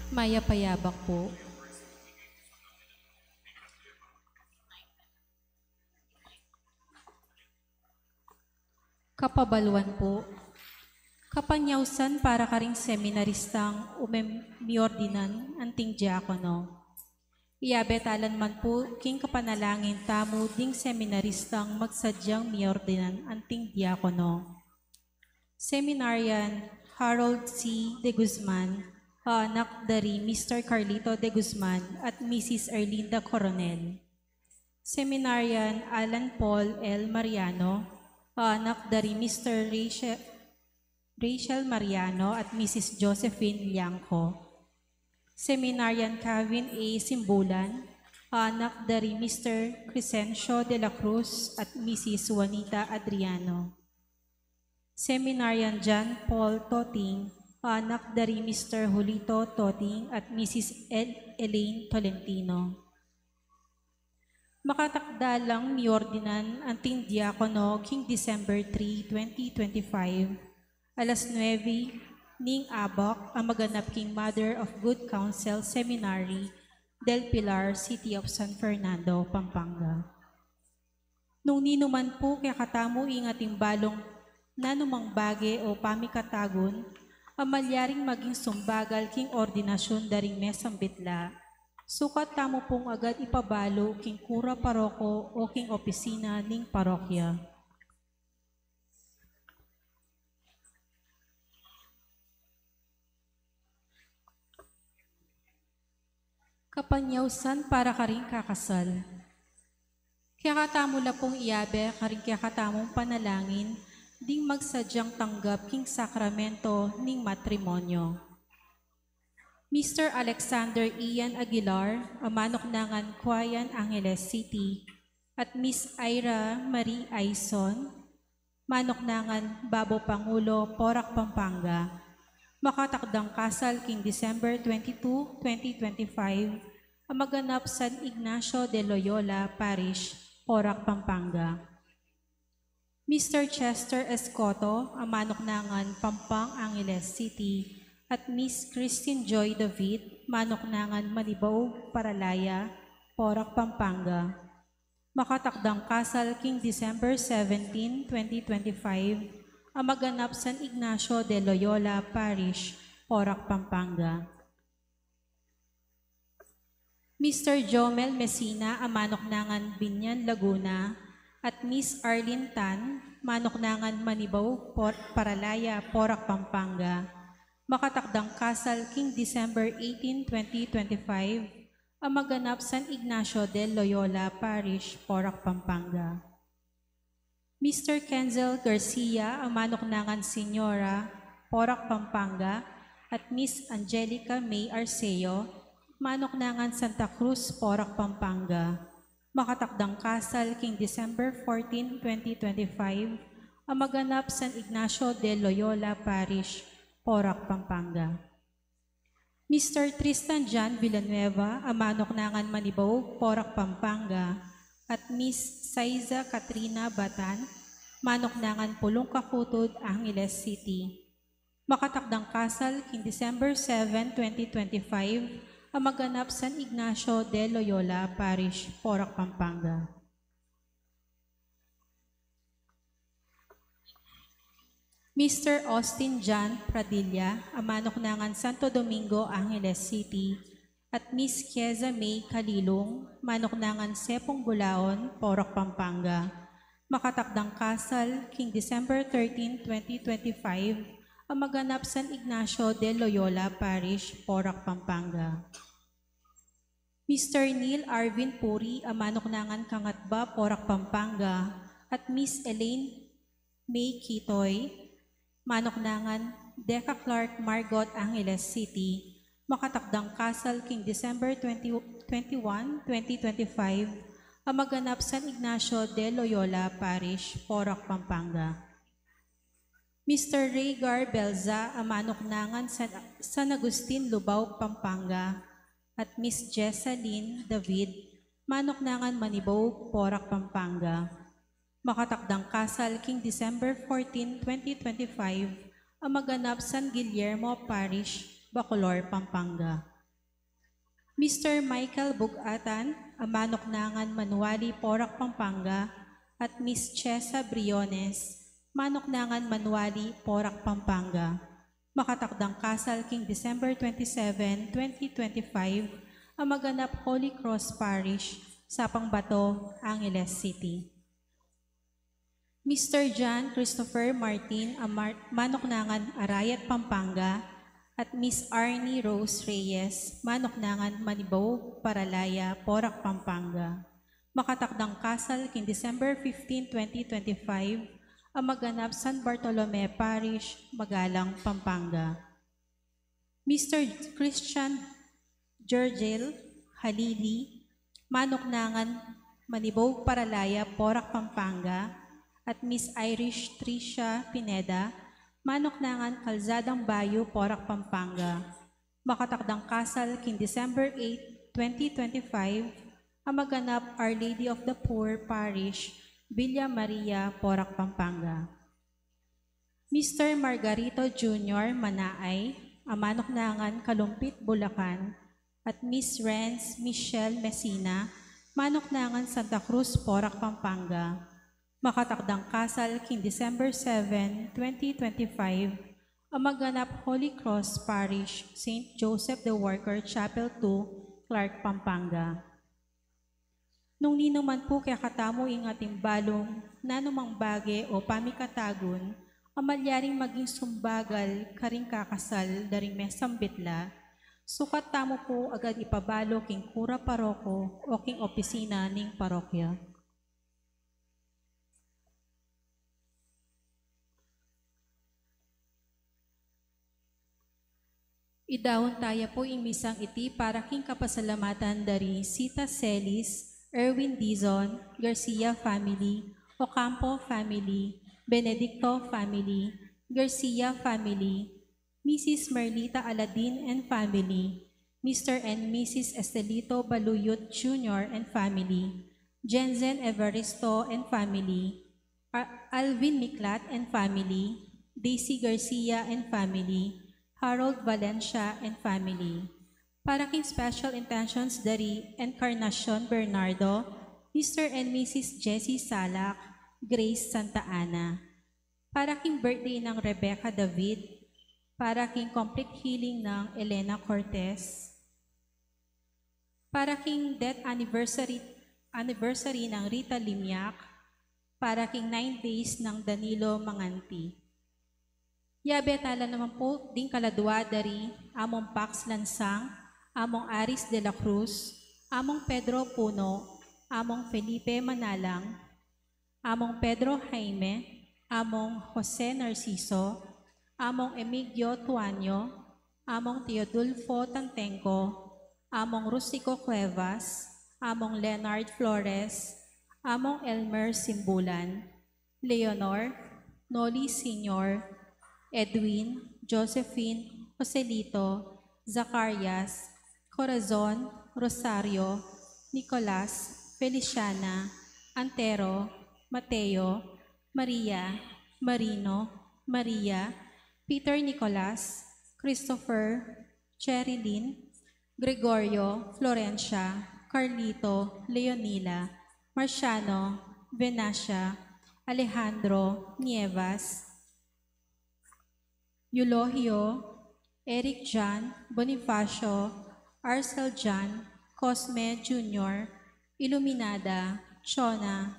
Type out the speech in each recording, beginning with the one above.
Maya Payabak po. Kapabaluan po. Kapanyawsan para karing seminaristang umemiordinan anting diakono. Iabetalan man po king kapanalangin tamo ding seminaristang magsadyang miordinan anting diakono. Seminarian Harold C. de Guzman, anak dari Mr. Carlito de Guzman at Mrs. Erlinda Coronel. Seminarian Alan Paul L. Mariano, anak dari Mr. Rachel Mariano at Mrs. Josephine Liangco. Seminarian Calvin A. Simbulan, anak dari Mr. Crescencio de la Cruz at Mrs. Juanita Adriano. Seminarian John Paul Toting, anak dari Mr. Julito Toting at Mrs. Elaine Tolentino. Makatakdalang miordinan anting diakono king December 3, 2025, alas 9 ning abak ang maganap king Mother of Good Counsel Seminary del Pilar, City of San Fernando, Pampanga. Nung ninuman po kaya katamo ingating balong nanumang bage o pamikatagon, amalyaring maging sumbagal king ordinasyon daring mesang bitla, sukat tamo pong agad ipabalo king kura paroko o king opisina ning parokya. Kapanyawsan para karing kakasal. Kaya katamo la pong iabe karing kaya katamong panalangin ding magsadyang tanggap king sakramento ning matrimonyo. Mr. Alexander Ian Aguilar, amanok nangan Quayan Angeles City, at Miss Ira Marie Aison, manok nangan Babo Pangulo, Porac, Pampanga, makatakdang kasal king December 22, 2025, ang maganap San Ignacio de Loyola Parish, Porac, Pampanga. Mr. Chester Escoto, amanok nangan Pampang Angeles City, at Miss Christine Joy David, manok nangan Manibaw, Paralaya, Porac, Pampanga. Makatakdang kasal king December 17, 2025, ang maganap San Ignacio de Loyola Parish, Porac, Pampanga. Mr. Jomel Messina, amanok nangan Binyan, Laguna, at Miss Arlene Tan, manok nangan Manibaw, Paralaya, Porac, Pampanga. Makatakdang kasal king December 18, 2025, ang maganap San Ignacio de Loyola Parish, Porac, Pampanga. Mr. Kenzel Garcia, ang manok nangan Senyora, Porac, Pampanga, at Miss Angelica May Arceo, manok nangan Santa Cruz, Porac, Pampanga. Makatakdang kasal king December 14, 2025, ang maganap San Ignacio de Loyola Parish, Porac, Pampanga. Mr. Tristan John Villanueva, amanok nangan Manibaw, Porac, Pampanga, at Miss Saiza Katrina Batan, manok nangan Pulong Kakutod, Angeles City. Makatakdang kasal king December 7, 2025, ang maganap San Ignacio de Loyola Parish, Porac, Pampanga. Mr. Austin John Pradilla, amanok nangan Santo Domingo, Angeles City, at Miss Kieza May Kalilong, manok nangan Sepong Bulaon, Porac, Pampanga. Makatakdang kasal king December 13, 2025, ang maganap San Ignacio de Loyola Parish, Porac, Pampanga. Mr. Neil Arvin Puri, amanok nangan Kangatba, Porac, Pampanga, at Miss Elaine May Kitoy, manok nangan Deca Clark Margot, Angeles City, makatakdang kasal king December 21, 2025, ang maganap San Ignacio de Loyola Parish, Porac, Pampanga. Mr. Raygar Belza, amanok nangan San Agustin, Lubao, Pampanga, at Miss Jessalyn David, manok nangan Manibaw, Porac, Pampanga. Makatakdang kasal king December 14, 2025, ang maganap San Guillermo Parish, Bacolor, Pampanga. Mr. Michael Bugatan, Manoknangan Manuali, Porac, Pampanga, at Miss Chesa Briones, Manoknangan Manuali, Porac, Pampanga. Makatakdang kasal king December 27, 2025, ang maganap Holy Cross Parish, Sapang Bato, Angeles City. Mr. John Christopher Martin, Manoknangan Arayat, Pampanga, at Miss Arnie Rose Reyes, Manoknangan Manibaw, Paralaya, Porac, Pampanga. Makatakdang kasal king December 15, 2025, ang maganap San Bartolome Parish, Magalang, Pampanga. Mr. Christian Jergel Halili, Manoknangan Manibaw, Paralaya, Porac, Pampanga, at Miss Irish Tricia Pineda, Manoknangan Kalzadang Bayo, Porac, Pampanga. Makatakdang kasal king December 8, 2025, ang maganap Our Lady of the Poor Parish, Villa Maria, Porac, Pampanga. Mr. Margarito Jr. Manaay, Manoknangan Kalumpit, Bulacan, at Miss Renz Michelle Messina, Manoknangan Santa Cruz, Porac, Pampanga. Makatakdang kasal king December 7, 2025, ang maganap Holy Cross Parish, St. Joseph the Worker, Chapel 2, Clark, Pampanga. Nung ninuman po kaya katamo ing ating balong, nanumang bage o pamikatagon, ang malyaring maging sumbagal, karing kakasal, daring mesambitla, sukat tamo po agad ipabalo king kura paroko o king opisina ning parokya. Idawon tayo po ing misang iti para king kapasalamatan dari Sita Celis, Erwin Dizon, Garcia family, Ocampo family, Benedicto family, Garcia family, Mrs. Merlita Aladin and family, Mr. and Mrs. Estelito Baluyot Jr. and family, Jensen Evaristo and family, Alvin Miklat and family, Daisy Garcia and family, Harold Valencia and family. Para king special intentions dari Encarnacion Bernardo, Mr. and Mrs. Jessie Salak, Grace Santa Ana. Para king birthday ng Rebecca David, para king complete healing ng Elena Cortez, para king death anniversary ng Rita Limyak, para king 9 days ng Danilo Manganti. Yabe tala naman po ding kaladwa dari among Pax Lansang, among Aris de la Cruz, among Pedro Puno, among Felipe Manalang, among Pedro Jaime, among Jose Narciso, among Emigdio Tuanyo, among Teodulfo Tantenco, among Rustico Cuevas, among Leonard Flores, among Elmer Simbulan, Leonor, Noli Sr., Edwin, Josephine, Joselito, Zacarias, Corazon, Rosario, Nicolas, Feliciana, Antero, Mateo, Maria, Marino, Maria, Peter Nicolas, Christopher, Cherilyn, Gregorio, Florencia, Carlito, Leonila, Marciano, Venacia, Alejandro, Nievas, Eulogio, Eric John, Bonifacio, Arcel John, Cosme Jr., Iluminada, Shona,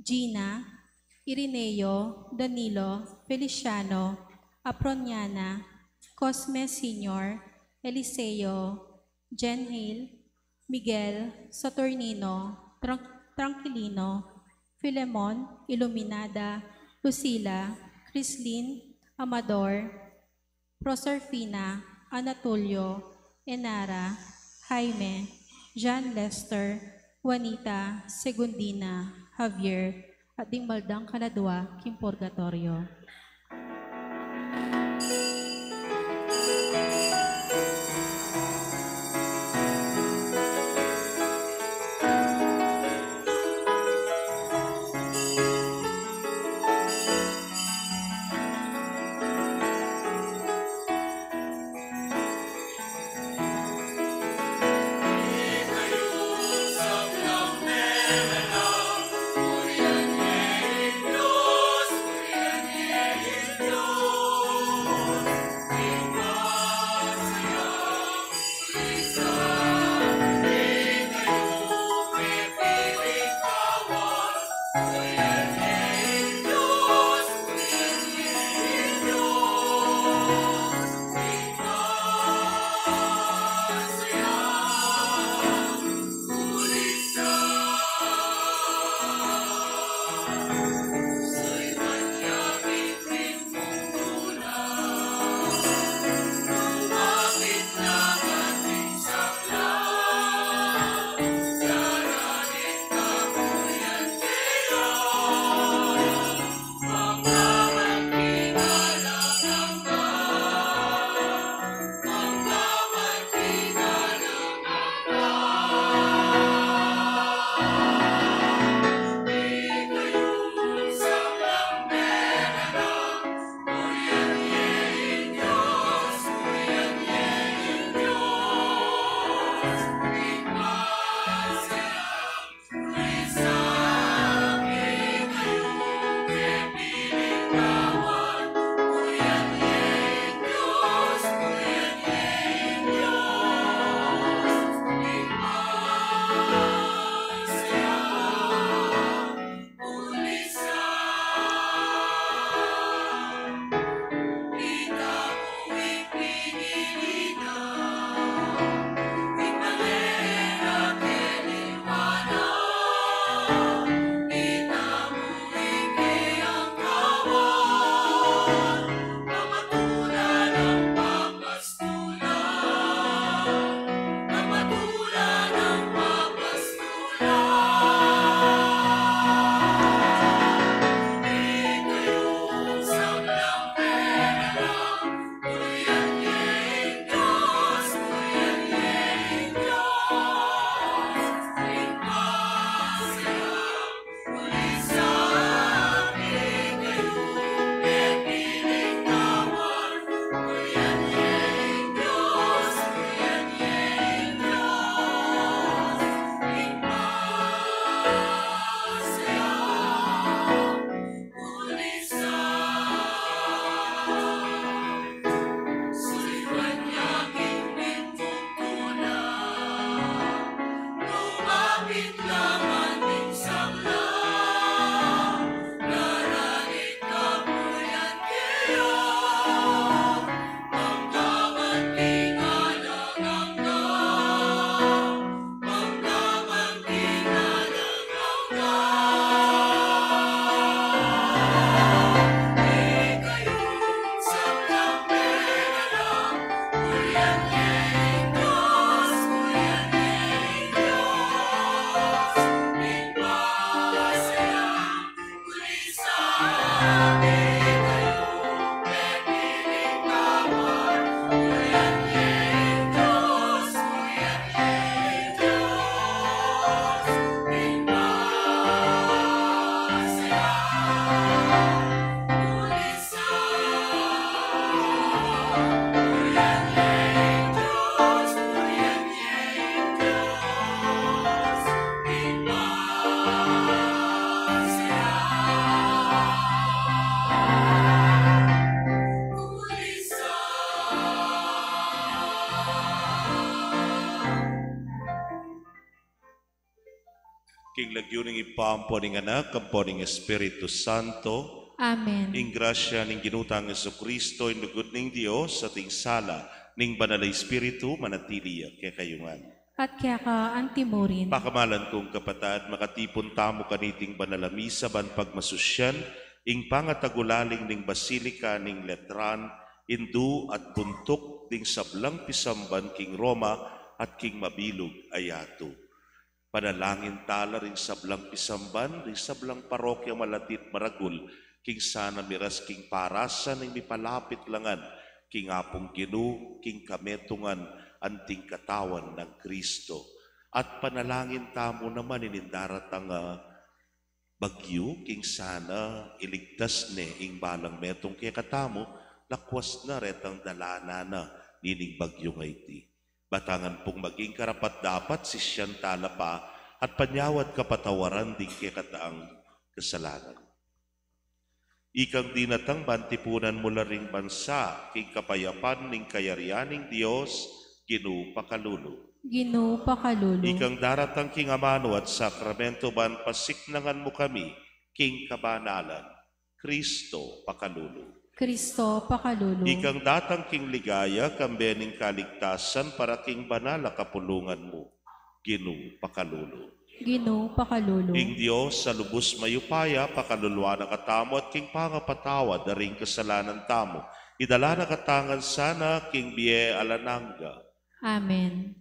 Gina, Irineo, Danilo, Feliciano, Aproniana, Cosme Sr., Eliseo, Jenhil, Miguel, Saturnino, Tranquilino, Filemon, Iluminada, Lucila, Crislin, Amador, Proserfina, Anatolio, Enara, Jaime, John Lester, Juanita, Segundina, Javier, at ding maldang kaladwa, Kim Purgatorio. King lagyuning ipampo ning anak, kampo ning Espiritu Santo, Amen. ing grasya ning ginutang Jesucristo, inugod ning Dios, sa ting sala, ning banal na Espiritu, manatili kay kayungan. At kaya ka antimurin. Pakamalan kong kapatad, makatipon tamo kaniting banal na misa, ban pagmasusyan, ing pangatagulaling ning basilika ning letran, indu at buntok ding sablang pisamban king Roma at king mabilog ayato. Panalangin tala ring sablang pisamban, ring sablang parokya malatit maragul, king sana miras king parasan ning mipalapit langan, king apong Ginu, king kametungan, anting katawan ng Kristo. At panalangin tamo naman inindarat ang bagyo, king sana iligtas ne ing balang metong kaya katamo, lakwas na retang dalana na nining bagyo ngayti. Batangan pong maging karapat dapat si siyan tala pa at panyawat kapatawaran di kaya kataang kasalanan. Ikang dinatang bantipunan mula ring bansa, king kapayapan ning kayarianing Diyos, Ginu pakalulu. Ginu pakalulu. Ikang daratang king amano at sakramento ban pasiknangan mo kami, king kabanalan, Kristo pakalulu. Kristo pakalulu. Ikang datang king ligaya, kambening kaligtasan para king banala kapulungan mo, Ginu pakalulu. Ginu pakalulu. King Diyos sa lubos mayupaya, pakaluluwa na katamo at king pangapatawad na ring kasalanan tamo. Idala na katangan sana, king biye alananga. Amen.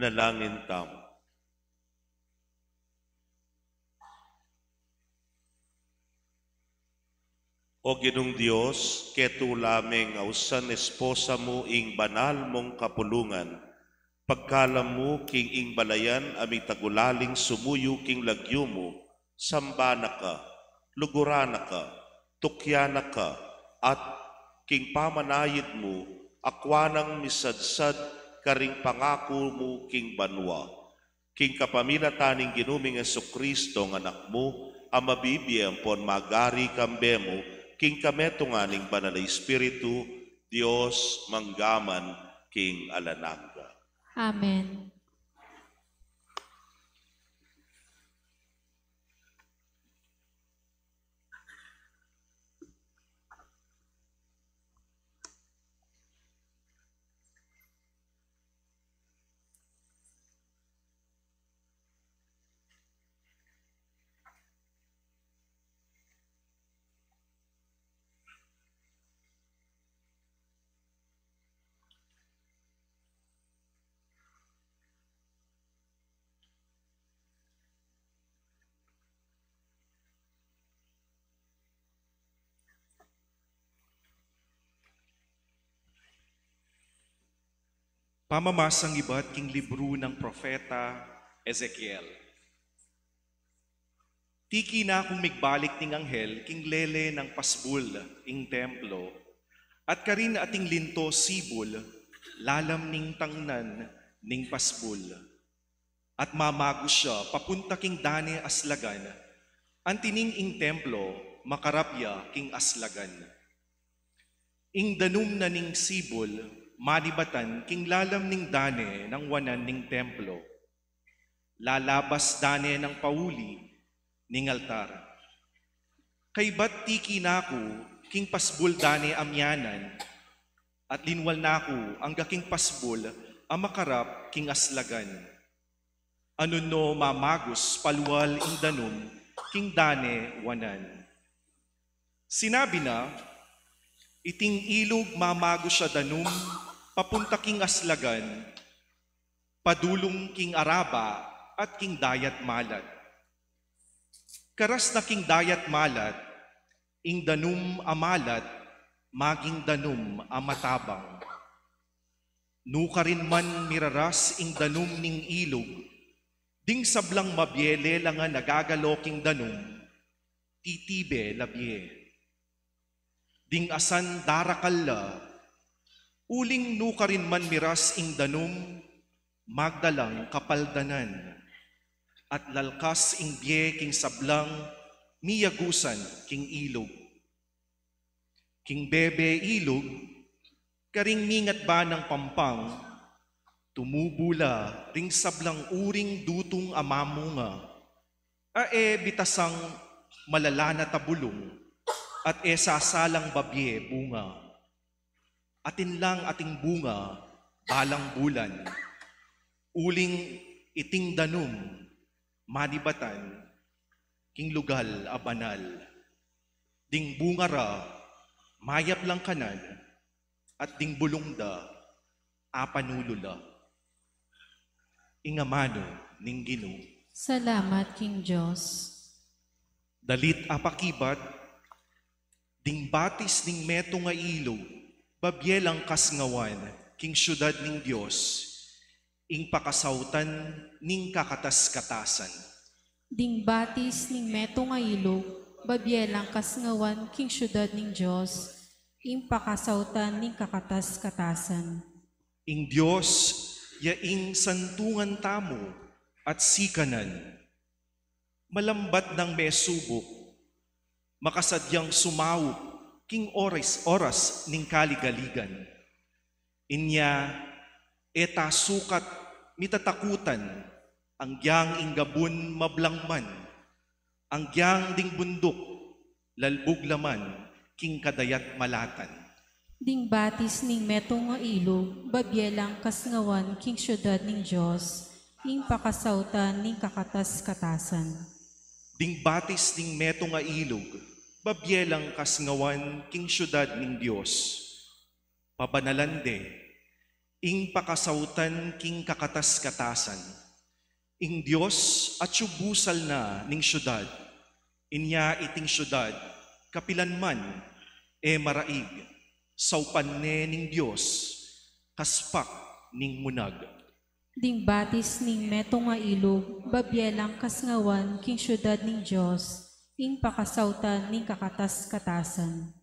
Nalangin tamo. O Ginong Diyos, keto lameng ausan esposa mo ing banal mong kapulungan, pagkalam mo king ing balayan ami tagulaling sumuyo king lagyo mo, sambana ka, lugurana ka, tukyana ka, at king pamanayid mo, akwanang misadsad, karing pangako mo, king banwa. King kapamilataning ginuming Jesucristo ng anak mo, ang mabibiyang pon magari kambemo, king kametunganing banal na Espiritu, Dios manggaman, king alanangga. Amen. Pamamasang iba't king libro ng propeta Ezekiel. Tiki na akong migbalik ting anghel, king lele ng pasbul, ing templo, at karin ating linto sibul, lalam ning tangnan ning pasbul. At mamagos siya, papunta king dane aslagan, antining ing templo, makarapya king aslagan. Ing danum na ning sibul, manibatan king lalam ning dane ng wanan ning templo. Lalabas dane ng pauli ning altar. Kay ba't tiki naku king pasbul dane amyanan, at linwal naku ang gaking pasbul ang makarap king aslagan. Anuno mamagos paluwal ing danum king dane wanan. Sinabi na, iting ilog mamagos siya danum, papunta king aslagan, padulong king araba at king dayat malat. Karas na king dayat malat, ing danum amalat, maging danum amatabang. Nuka rin man miraras ing danum ning ilog, ding sablang mabyele lang nga nagagaloking danum, titibe labye. Ding asan darakalla, uling nuka rin man miras ing danum, magdalang kapaldanan. At lalkas ing bye king sablang, miyagusan king ilog. King bebe ilog, karing mingat ba ng pampang, tumubula ring sablang uring dutong amamunga, ae bitasang malalana tabulong, at sasalang babye bunga. Atin lang ating bunga, balang bulan, uling iting danum, manibatan, king lugal a banal. Ding bungara, mayap lang kanan, at ding bulungda, apanulula. Ingamano ning Ginoo. Salamat, King Diyos. Dalit apakibat, ding batis ning meto nga ilog, babyelang kasngawan, king syudad ning Diyos, ing pakasautan ning kakatas-katasan. Ding batis ning meto nga ilog, babyelang kasngawan king syudad ning Diyos, ing pakasautan ning kakatas-katasan. Ing Diyos, yaing santungan tamo at sikanan, malambat ng mesubok, makasadyang sumawok, king oras ning kaligaligan. Inya, eta sukat mitatakutan, ang gyang inggabun mablangman, ang gyang ding bundok, lalbog laman, king kadayat malatan. Ding batis ning meto nga ilog, babyelang kasngawan king syudad ning Diyos, ing pakasautan ning kakatas-katasan. Ding batis ning meto nga ilog, babyelang kasngawan king syudad ning Diyos. Pabanalande, ing pakasautan king kakatas-katasan. Ing Diyos at subusal na ning syudad, inya iting syudad, kapilanman, maraig, saupan ning Diyos, kaspak ning munag. Ding batis ning meto nga ilog, babyelang kasngawan king syudad ning Diyos, ing pakasautan ning kakatas-katasan.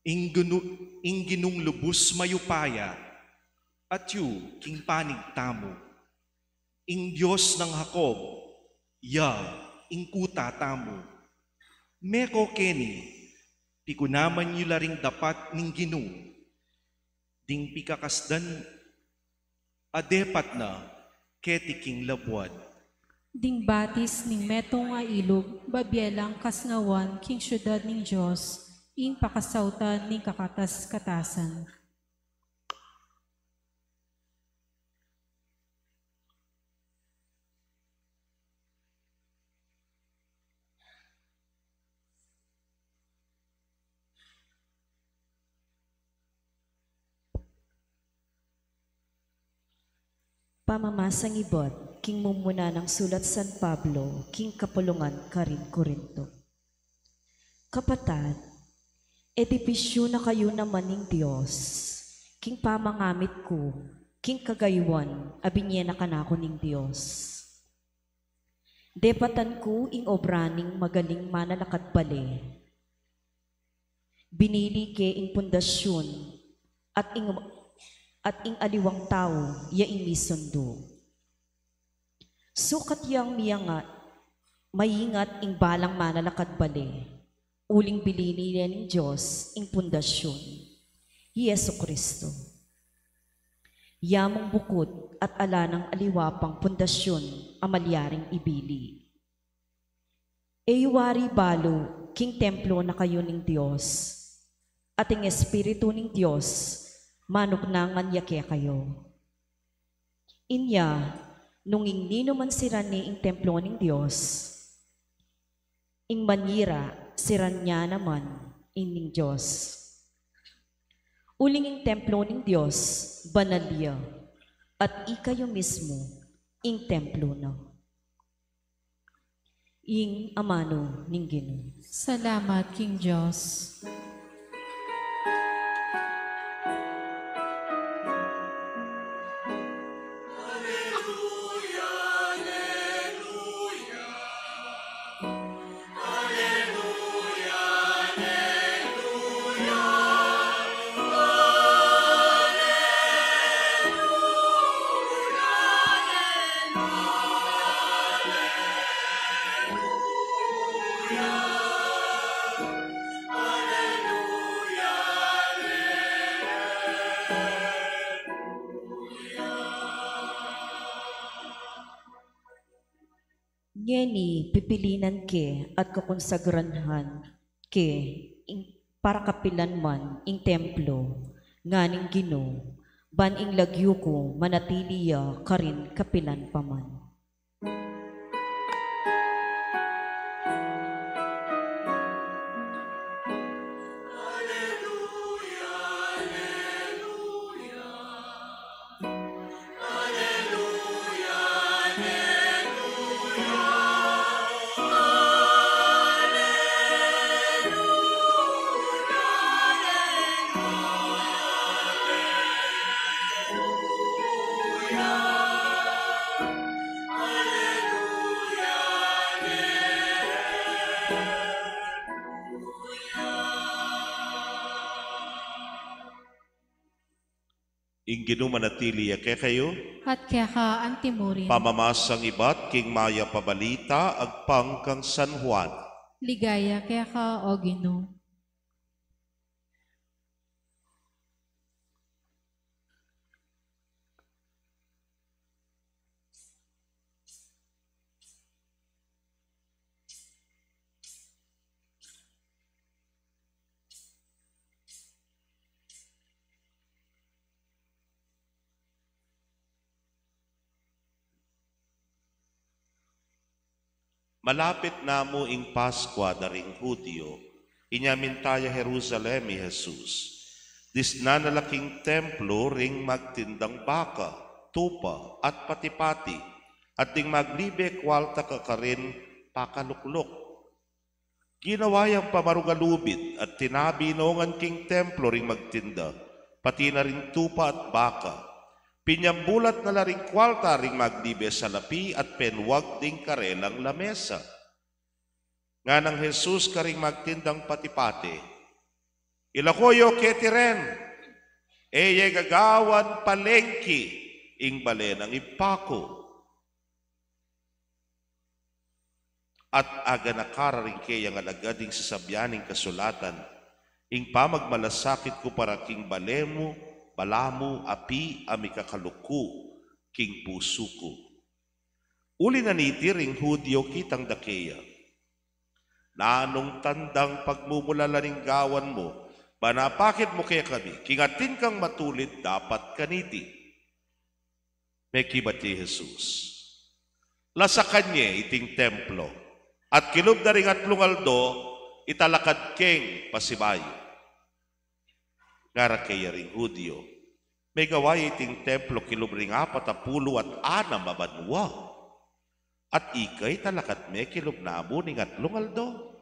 ing ginung lubos mayupaya, at yu king panig tamo. Ing Diyos ng Jacob, ing kuta tamo. Meko keni, pikunaman yu laring dapat ning ginung, ding pikakasdan adepat na ketiking labwad. Ding batis ning metong nga ilog, babyelang kasngawan, king syudad ning Diyos, ing pakasautan ning kakatas-katasan. Pamamasang ibot, king mumuna ng sulat San Pablo, king kapulungan Karin Corinto. Kapatad, edipisyo na kayo naman ng Diyos, king pamangamit ko, king kagayuan, abinye na kanako ning Diyos. Depatan ko ing obraning magaling manalakad bale, binili ke ing pundasyon, at ing aliwang tao, yaing misundo. Sukat yang miyangat, mayingat ing balang manalakad bale, uling bilini niya ng Diyos, ing pundasyon, Yesu Kristo. Yamong bukod at ala ng aliwapang pundasyon, amalyaring ibili. Eyuwari balo, king templo na kayo ng Diyos, at ing Espiritu ng Diyos, manuknangan yake kayo. Inya, nung nino man sirani ing templo ng Diyos, ing manira siran niya naman ining Diyos. Uling ing templo ng Diyos, banalya, at ikayo mismo ing templo na. Ing amano ning Ginoo. Salamat, King Diyos. Ngeni, pipilinan ke at kukonsagranhan ke para kapilan man ing templo, nganing Ginoo, ban ing lagyo ko manatiliya karin kapilan paman. Ing Ginoo manatili yake kayo, At kaya ka antimurin, pamamasang ibat king maya pabalita agpang kang San Juan. ligaya kaya ka, O Ginoo. Malapit na mo ing Paskwa daring Hudyo, inyamintaya Jerusalem ni Jesus. Dis na nalaking templo ring magtindang baka, tupa at patipati, at ding maglibe kwalta kakarin pakaluklok. Ginawayang pamarugalubid at tinabinongan king templo ring magtinda, pati na rin tupa at baka. Pinyambulat na laring kwalta ring maglibe sa lapi at penwag ding karelang lamesa. Nga ng Jesus karing magtindang patipati, Ilakoyo ketiren, eye gagawan palengki, ing bale ng ipako. At aga nakararing kaya nga lagading sasabyaning kasulatan, ing pamagmalasakit ko para king balemo, balamu, api, amikakaluku, king puso ko. Uli na nitiring Hudyo kitang dakeya, nanong tandang pagmumulalaning gawan mo, banapakit mo kaya kami, kingatin kang matulid dapat kaniti. May kibati Jesus. Lasa kanya iting templo, at kilob na ring atlong aldo, italakad keng pasibayo. Ngara kaya ring Hudyo, may gaway iting templo kilob ring 46 mabanwa. At ikay talakad me kilob namo ning atlong aldo.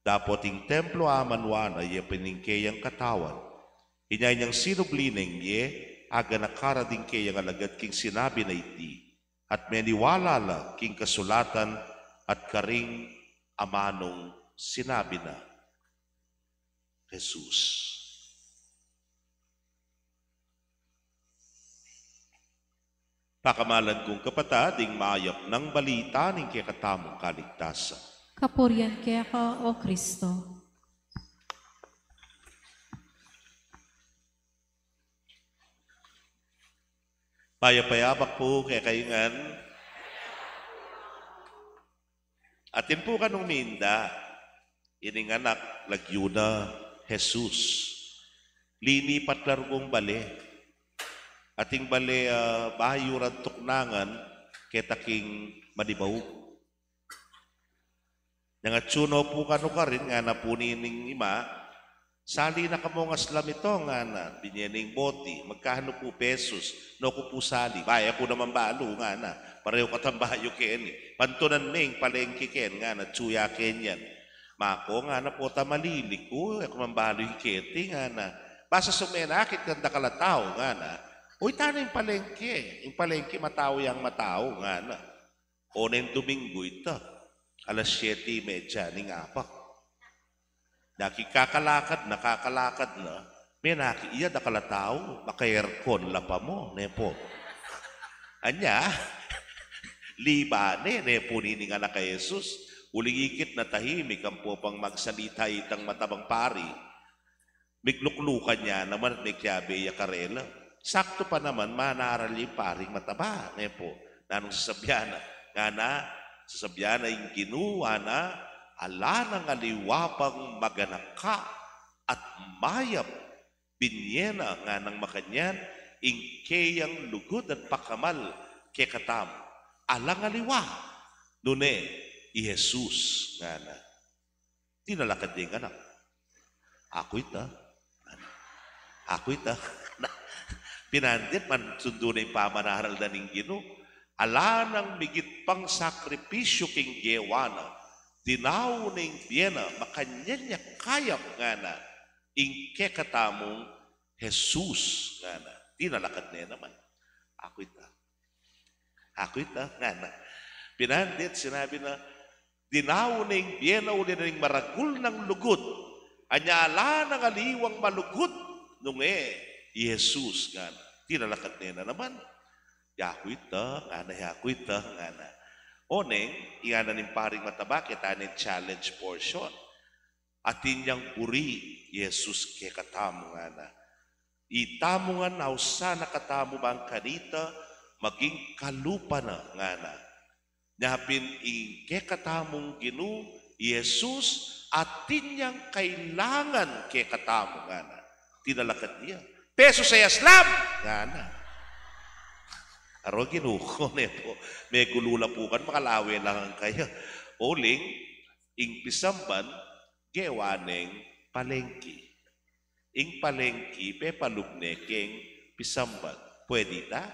Dapot ing templo amanwa na iya piningkayang katawan. Inyay niyang sinublineng ye, aga nakarading kayang alagad king sinabi na iti. At meniwala la king kasulatan at karing amanong sinabi na Jesus. Pakamalan kong kapatading mayap ng balita ning kakatamong kaligtasan. Kapurian kaya ka, O Kristo. Payapayabak po kaya kayungan. Atin po kanong minda, ining anak, lagyuna, Jesus. Linipat largong bale. Ating bale, bayuran tuknangan, ketaking madibaw. Nangatsuno po kano ka rin, nga na po nining ima, sali na kamo nga slam ito, nga na, binyaning boti, magkano po pesos, no ko po sali, baya ko naman balo, nga na, pareho katambayo ken, pantunan ming palengke ken, nga na, tsuya ken yan. Mako, nga na po tamalilik ko, ako mambalo yung keti, nga na, basa sumenakit ganda kalataw, nga na, uy, tano yung palengke mataw yang mataw, nga na, o na yung Domingo ito, alas 7:30 ning apak. Nakikakalakad na, may nakiiya na kalatao, maka-aircon lapa mo, nepo. Anya, libane, nepo nining anak kay Jesus, uligikit na tahimik ang po pang magsalita itang matabang pari. Migluklukan niya naman at may kiyabe yakarela. Sakto pa naman, manaral yung paring mataba, nepo. Nanong sasabyana, nga na, sasabyana yung ginuwa na, ala ng aliwapang maganaka at mayap, binyena nga ng makanyan, ingkeyang lugod at pakamal kay katam. Alang aliwa, nune, i Jesus nga na. Tinalakad din anak. Ako ita. Pinandit man sundo na yung pamanaral na ning Ginoo. Ala ng migit pang sakripisyo king gewana, dinaw ning biyena, makanyan niya kayap nga na, ingke katamong Jesus nga na. Tinalakad niya naman. Ako ita, nga na. Pinandit, sinabi na, dinaw ning biyena uli na ning maragul ng lugod, anya ala ng aliwang malugod, nung Jesus nga na. Tinalakad niya na naman. Yakuita, nga na. Oneng, iyan ning paring mataba, kita ning challenge portion. Atin niyang puri, Jesus ke katamo nga na. Itamo nga na, sana katamo bang kanita, maging kalupa na nga na. Nyapin ke katamong Ginoo, Jesus, atin niyang kailangan ke katamo nga na. Tinalakad niya. Peso sa yaslam! Nga na. Aro ginuko nepo, may gulula po kan, makalawi lang kayo. Uling, ing pisamban, gewaneng palengki. Ing palengki, pe palubnekeng pisamban. Pwede ta?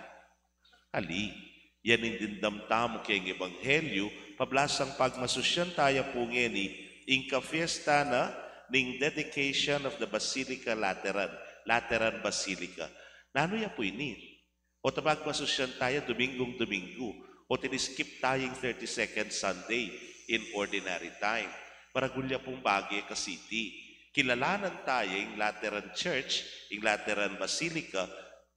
Ali, yan yung dindamtamo keng ebanghelyo, pablasang pagmasusyan tayo po ngeni, ing ka-fiesta na, ning dedication of the Basilica Lateran Basilica. Nano ya po ini? O tabag masusyan tayo Dominggo, o tiniskip tayong 32nd Sunday in ordinary time. Maragulya pong bagay ka city. kilalanan tayo yung Lateran Church, yung Lateran Basilica,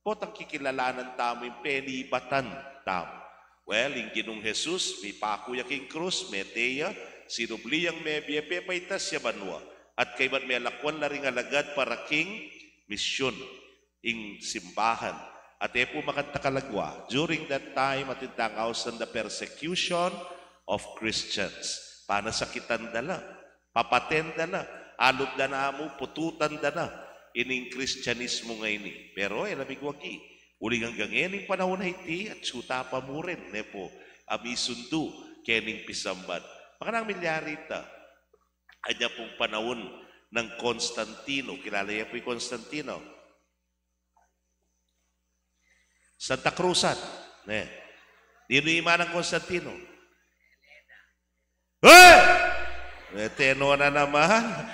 potang kikilalanan tamo yung penibatan tamo. Well, yung Ginong Jesus, may pakuya king krus, may teya, sinubliyang may biyepepaitas siya banwa. At kay man may alakwan na ring alagad para king misyon, ing simbahan. At po makantakalagwa, during that time, at itangausan the persecution of Christians. Panasakitan dala, papaten dala, alod na mo, pututan dala, ining Kristyanismo ngayon. Pero, lamig wagi, uling hanggang ngayon, panahon na iti, at suta pa mo rin, nepo, amisundu, kening pisamban. Makanang milyarita, anya pong panahon ng Constantino. Kilala niya po yung Constantino. Santa Cruzan. Dino yung iman ng Constantino? Teno na naman.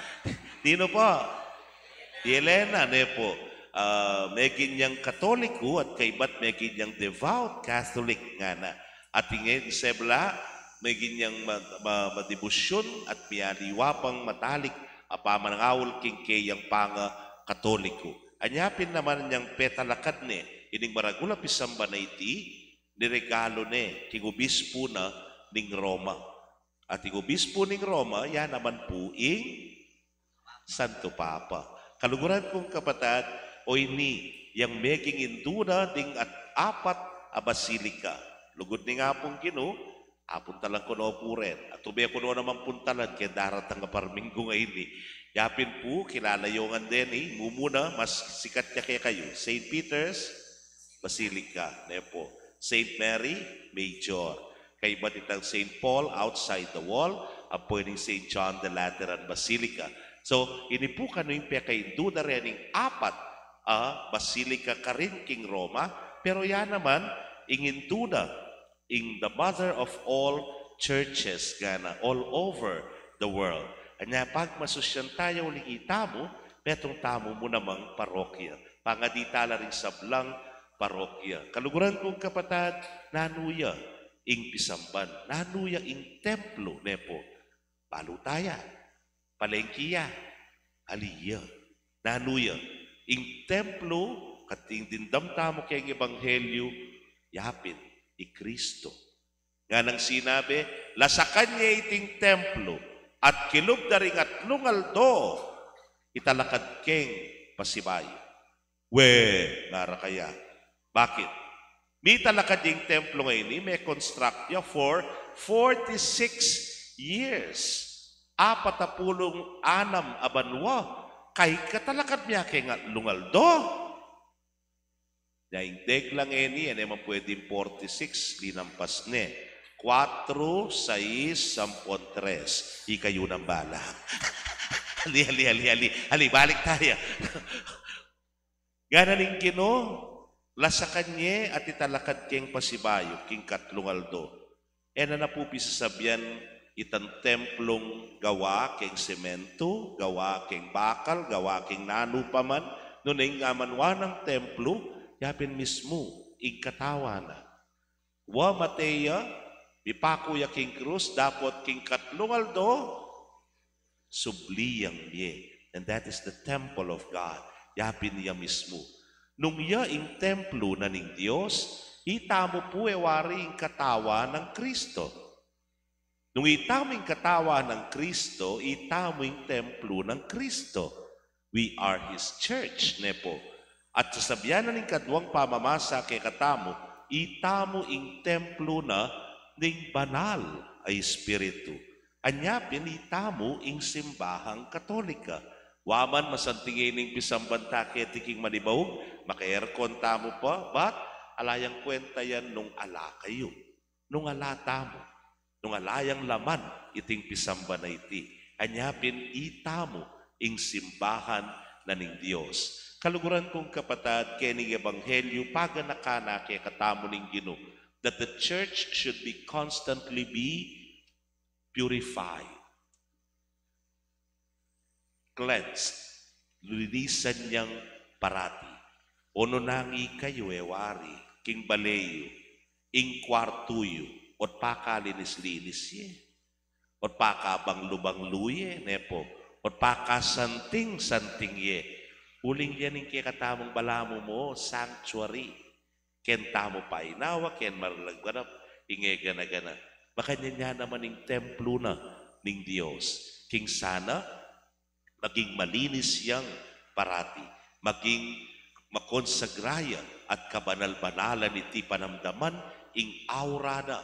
Dino po? Di Elena, po. May ginyang Katoliko at kaibat may ginyang devout Catholic nga na. At ingay isebla, may ginyang madibusyon at miyaliwapang matalik apamanangawal king kayang panga Katoliko. Anyapin naman niyang petalakad ni, ining maragula pisamba na iti, niregalo ni, tigubispo na ning Roma. At tigubispo ning Roma, yan naman po ing Santo Papa. Kaluguran kong kapatid, o ini, yang making induna ding at apat a basilika. Lugod ni nga pong Ginoo, apuntalan ko na opuren. At tubaya ko na naman puntalan, kaya daratang aparminggo ngayon eh. Yapin po, kilalayongan din eh. Mumuna, mas sikat niya kaya kayo. St. Peter's Basilica, nepo. St. Mary, Major. Kay batitang St. Paul, outside the wall. Appointing St. John the Lateran Basilica. So, ini po kano yung pekay duda rin yung apat Basilica ka rin king Roma. Pero yan naman, ingin duda, in the mother of all churches, gana, all over the world. Anya, pag masusyan tayo uling itamo, petong tamo mo namang parokya. Pangaditala rin sa blang parokya. Kaluguran kong kapatid, nanuya ing pisamban, nanuya ing templo, nepo. Palutaya, palengkiya, aliya, nanuya ing templo, kating dindam tamo kayong ebanghelyo, yapin, i Kristo. Nga nang sinabi, lasakan niya iting templo, at kilub na rin at lungaldo, italakad keng pasibay. Ngara kaya. Bakit? May talakad yung templo ngayon, may construct niya for 46 years. 46 abanwa, kay katalakad niya keng at lungaldo. Naindeg lang ini, yan naman pwedeng 46, linampas ne. 4, 6, 3. Ikayo ng bala. Ali, balik tayo. Ganaling Ginoo, lasakan niya at italakad keng pasibayo, king katlungaldo. E na po pisasabihan, itang templong gawa keng semento, gawa keng bakal, gawa keng nanupaman, nunay nga manwa ng templo, yapin mismo, igkatawa na. Wa Matea, Mipakuya king krus, dapot king katlungaldo, subliyang niya. And that is the temple of God. Yapin niya mismo. Nung iya ing templo na ning Diyos, itamo po ewari ing katawa ng Kristo. Nung itamo ing katawa ng Kristo, itamo ing templo ng Kristo. We are His church, nepo. At sasabihan na ning kadwang pamamasa kay katamo, itamo ing templo na ning banal ay espiritu. Anya pinitamo ing simbahang Katolika. Waman masantingin ning pisambanta ketiking manibaw, maka-aircon tamo pa, but alayang kwenta yan nung ala kayo. Nung ala tamo, nung alayang laman iting pisamba na iti. Anya pinitamo ing simbahan na ning Dios. Kaluguran kong kapatid, kening ebanghelyo, paganakana kay katamo ning Ginoo, that the church should be constantly be purified, cleansed, linisan niyang parati. Ono nangi kayo ewari, king baleyo, ing kwartuyo, ot pakalinis-linis ye, ot pakabang lubang luye, nepo, O pakasanting santing ye. Uling yan yung kikatamang balamo mo, sanctuary. Ken tamo pa inawa, ken maralagbanap, inge gana-gana. Baka niya naman yung templo na ng Diyos. King sana, maging malinis yang parati. Maging makonsagraya at kabanal-banalan iti panamdaman ing aura na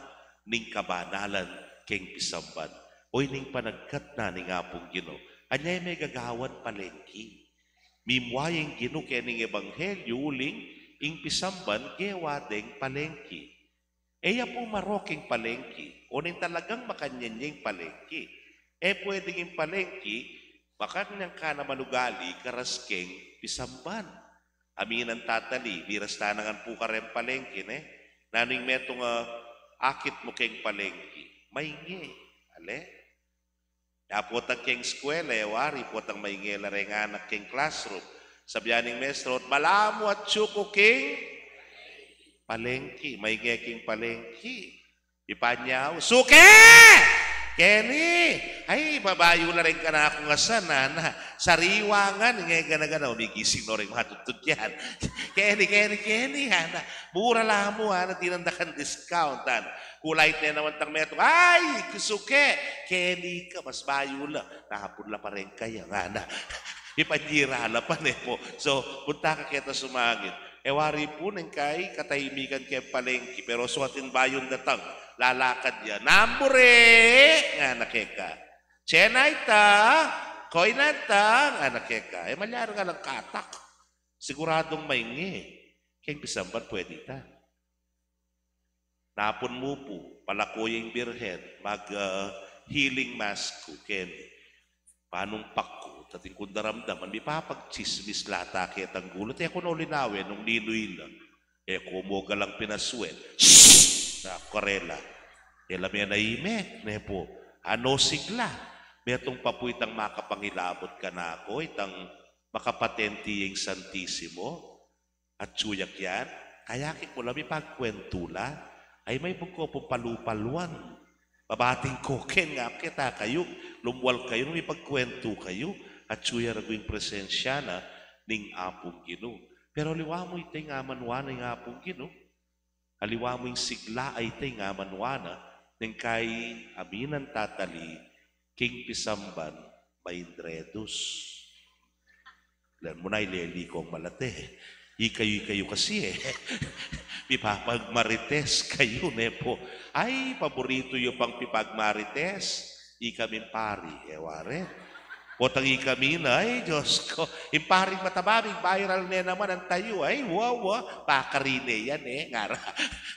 ning kabanalan king pisamban. Oy ning panagkat na ning apong Ginoo. Anyay may gagawan palengki. Mimwayeng Ginoo kening ebanghelyo uling ing pisamban gewadeng palengki. Eya po maroking palengki. O ning talagang makanyanyeng palengki. Pwedeng yung palengki, baka niyang ka na manugali karaskeng pisamban. Aminan tatali, miras tanangan po ka rin palengki, naning metong akit mo keng palengki. Maingi, ale? Yapotang keng eskwela, wari potang maingi lareng anak keng classroom. Sabianing mestro, malamu at tsuko keng palengki, maingi keng palengki. Ipanyaw, suke! Kenny, ay babayo na rin ka na ako nga sana na sariwangan, ngay gana-gana, umigising na rin matutod yan. Kenny, hana, mura lang mo, hana, tinandakan discount, hana. Kulay na naman tang metong, ay, kusuke, Kenny ka, mas bayo lang, nakapun la pa rin kaya, hana. Ipanjira la pa po. So, punta ka kita sumangit. Wari po nang kay katahimikan kay palengki, pero suatin bayon datang, lalakad yan. Nambure! Nga nakeka. Chenaita! Koinanta! Nga nakeka. Malyaro nga lang katak. Siguradong maingi. Kaya pisamban pwede ta. Napon mo po, palakuyeng birhen, mag-healing mask ko, Ken. Panong pakko, tating kundaramdaman, may papag-chismis lata kaya tang gulot. Ako na ulinawin, nung ninuy lang. Kumuga lang pinaswet. Na korela. Alam yan na ime, nepo. Ano sigla? Metong papuitang makapangilabot ka na ako, itang makapatenti yung Santissimo. At suyak yan, kaya ko lang ipagkwentula, ay may bugko po palupaluan. Babating koken nga kita kayo, lumwal kayo, nung ipagkwento kayo, at suya ragwing presensya na ning apong Ginoo. Pero liwa mo itay nga manwana ng apong Ginoo. Aliwa mo yung sigla ay itay nga manwana ng kay aminan tatali king pisamban maindredus. Lan mo na ileli kong malate. Ikayo kasi Pipagmarites kayo nepo. Ay, paborito yung pang pipagmarites. Ikamin pari, ware. Potang ikamin, ay, Diyos ko. Imparing matababing, viral na naman ang tayo. Ay, wow, pakarine yan ngara.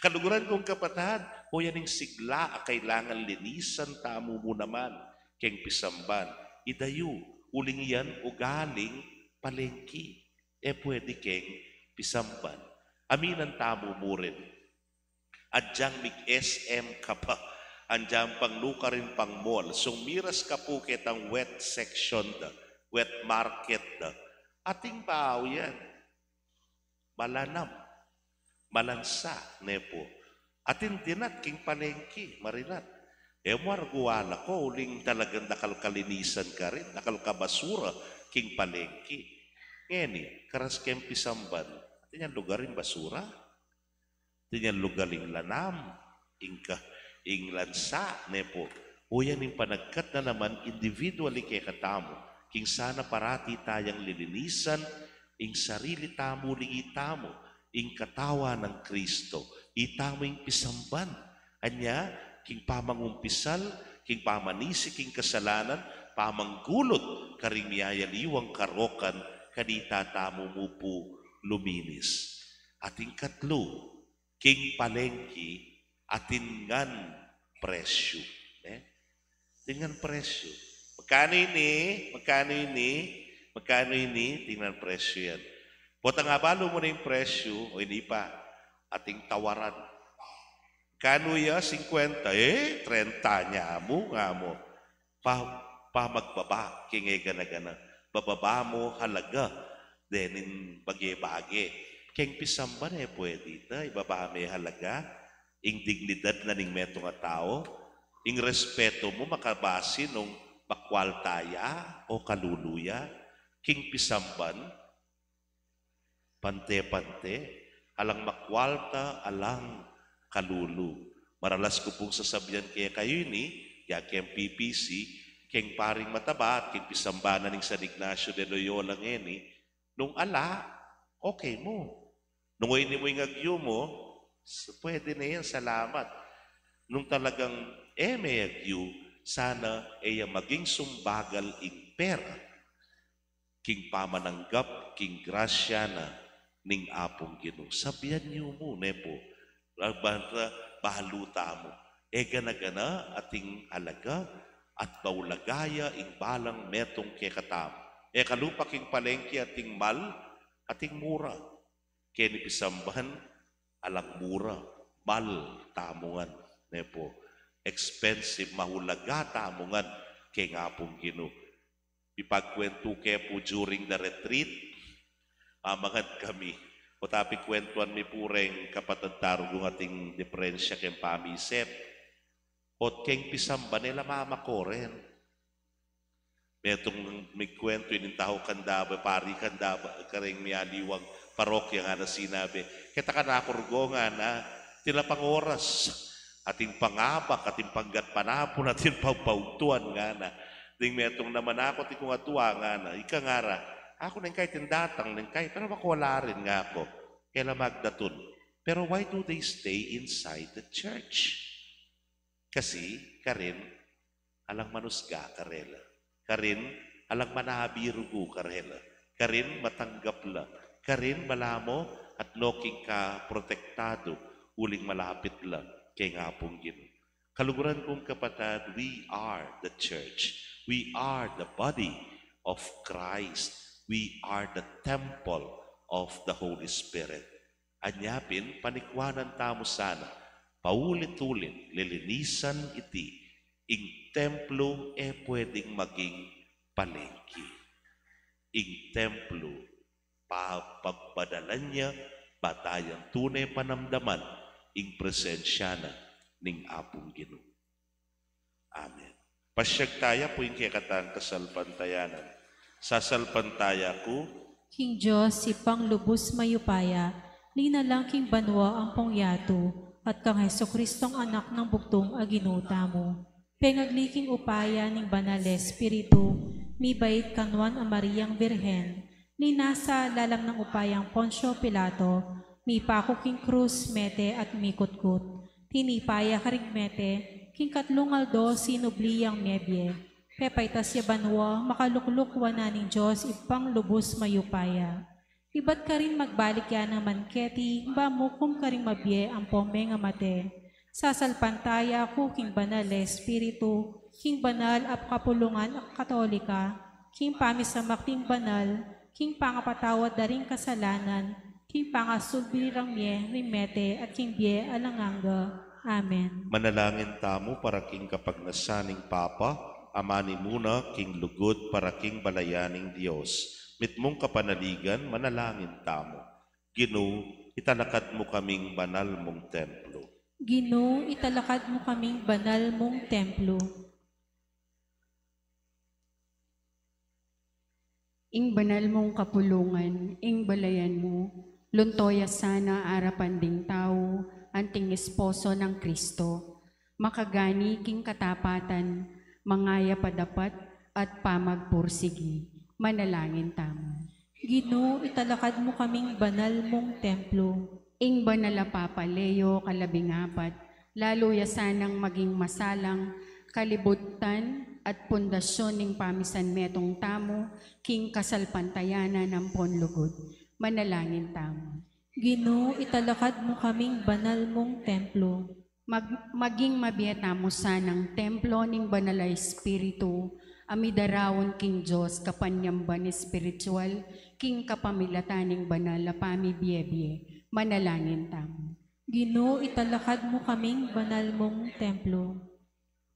Kaluguran kong kapatad, o yan yung sigla, kailangan linisan, tamo mo naman, keng pisamban. Idayo, uling yan, ugaling palengki. Pwede keng pisamban. Aminan tamo mo rin. Adyang mig-SM ka pa. Andiyan pang luka rin pang mall. So miras ka po kitang wet section da, wet market da. Ating bao yan. Malanam. Malansa, nepo. Atin dinat king palengki, marinat. Marguwala ko, uling talagang nakalkalinisan ka rin, nakalkabasura king palengki. Ngeni, karas kem pisamban. Atin yan lugaring basura. Atin yan lugaring lanam. Ing lansa, nepo. O yan yung panagkat na naman individually kay katamo. King sana parati tayang lilinisan, ing sarili tamo li itamo, ing katawa ng Kristo. Itamo yung pisamban. Anya, king pamangumpisal, king pamanisi, king kasalanan, pamanggulot, karing miyayaliwang karokan, kanita tamo mo po luminis. Ating katlo, king palengki, atin ngan presyo. Tingnan presyo. Magkano ini? Tingnan presyo yan. Potang abalo mo na yung presyo, o hindi pa, ating tawaran. Kano ya? 50? 30 niya mo, nga mo. Magbaba, kingay gana-gana. Bababa mo halaga, denin bagi-bagi. Keng pisamban pwede ita, ibaba may halaga. Ing dignidad na ning meto nga tao, ing respeto mo makabasi nung Bakwaltaya o kaluluya, king pisamban, pante-pante, alang makwalta, alang kalulu. Maralas ko pong sasabihan kaya kayo ni, kaya kayang PPC, kayang paring mataba at king pisambanan ng San Ignacio de Loyola ngeni, nung ala, okay mo. Nung ini mo yung agyo mo, pwede na yan, salamat. Nung talagang may agyo, sana ay maging sumbagal ing pera. King pamananggap, king grasya na, ning apong Ginoo. Sabihan niyo mo, nepo, bahaluta mo. Gana-gana ating alaga at baulagaya ing balang metong kekatam. Kalupa king palengke ating mal, ating mura. Keni pisambahan, alang mura, mal tamungan, nepo. Expensive, mahulaga tamungan, kay ngapong Ginoo. Ipagkwento po during the retreat, amagan kami. O tapi kwentuan mi pureng kapatid tarugong ating diferensya keng pamisep. O keng pisamba nila mama ko rin. Metong may kwento yung tao kandaba, pari kandaba, karing may aliwang parokya nga na sinabi. Kita ka nakurgo nga na tilapang oras. Ating pangabak, ating panggat panapon, ating pagpautuan nga na. Ding metong naman ako, ti kung atuwa nga na. Ika nga ra. Ako nang kahit tindatang, nang kahit, pero wala rin nga ako. Kaya magdatun. Pero why do they stay inside the church? Kasi, karin, alang manusga, karela. Karin, alang manabirugo, karela. Karin, matanggap la. Karin, malamo, at loking ka protektado, uling malapit la, kay ngapong Ginoo. Kaluguran kong kapatid, we are the church. We are the body of Christ. We are the temple of the Holy Spirit. Anyapin, panikwanan tamo sana, paulit-ulit, lilinisan iti, ing templo pwedeng maging palengke. Ing templo, pagpadalan niya, batayang tunay panamdaman, ing presensya na, ning apong Ginoo. Amen. Pasyag taya po yung kikatang kasalpantayanan. Sasalpantaya ko, King Diyos, si Panglubos Mayupaya, linalang King Banwa ang pongyato, at kang Heso-Kristong anak ng bugtong aginuta mo. Pengagli upaya ning Banal Espiritu, mi bait kanwan a Mariang Birhen, ni nasa lalam ng upayang Poncio Pilato, mi pako King Cruz mete at mikutkut, tinipaya karigmete, King Katlungaldo sinubliyang mebye, pepaytas ya banwa, makalukluk wananing Diyos, ipang lubos mayupaya. Iba't ka rin magbalik yan ng manketi, bamukom ka rin mabye ang pomeng amate. Sasalpantaya ko, King Banal Espiritu, King Banal at Kapulungan at Katolika, King Pamisamak, King Banal, King Pangapatawad daring kasalanan, King Pangasulbirang mye, rimete, at King Bie alanganga. Amen. manalangin tamo para king kapagnasaning Papa, amani muna king lugod para king balayaning Diyos. Mitmong kapanaligan, manalangin tamo. Ginoo, italakad mo kaming banal mong templo. Ginoo, italakad mo kaming banal mong templo. Ing banal mong kapulungan, ing balayan mo, luntoya sana arapan ding tao, anting esposo ng Kristo. Makagani king katapatan, mangaya padapat at pamagpursigi. Manalangin tamo. Ginoo, italakad mo kaming banal mong templo. Ing banala Papa Leo kalabing-apat, lalo yasanang maging masalang, kalibutan at pundasyon ning pamisan metong tamo, king kasalpantayanan ng ponlugod. Manalangin tamo. Ginoo, italakad mo kaming banal mong templo. Maging mabiyatamo sanang templo ning banala Espiritu, amidarawon king Diyos kapanyamban espiritual, king kapamilataning banala pamibiyebye, manalangin tamo. Ginoo, italakad mo kaming banal mong templo.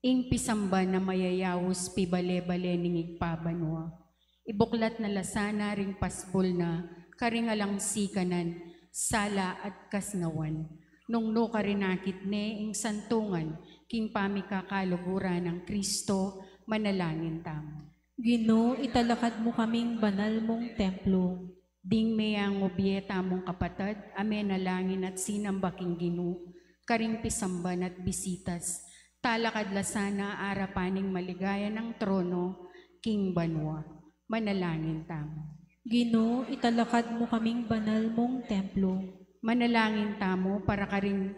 Ing pisamba na mayayawos pibale-bale ning igpabanwa, ibuklat na lasana ring pasbol na karingalang sikanan, sala at kasnawan. Nung no karinakit ne ing santungan, king pamikakaluguran ng Kristo, manalangin tamo. Ginoo, italakad mo kaming banal mong templo. Ding mayang obyeta mong kapatid, amen nalangin at sinambaking Ginoo, karing pisamban at bisitas, talakad lasana arapaning maligaya ng trono, King Banwa, manalangin tamo. Ginoo, italakad mo kaming banal mong templo. Manalangin tamo para karing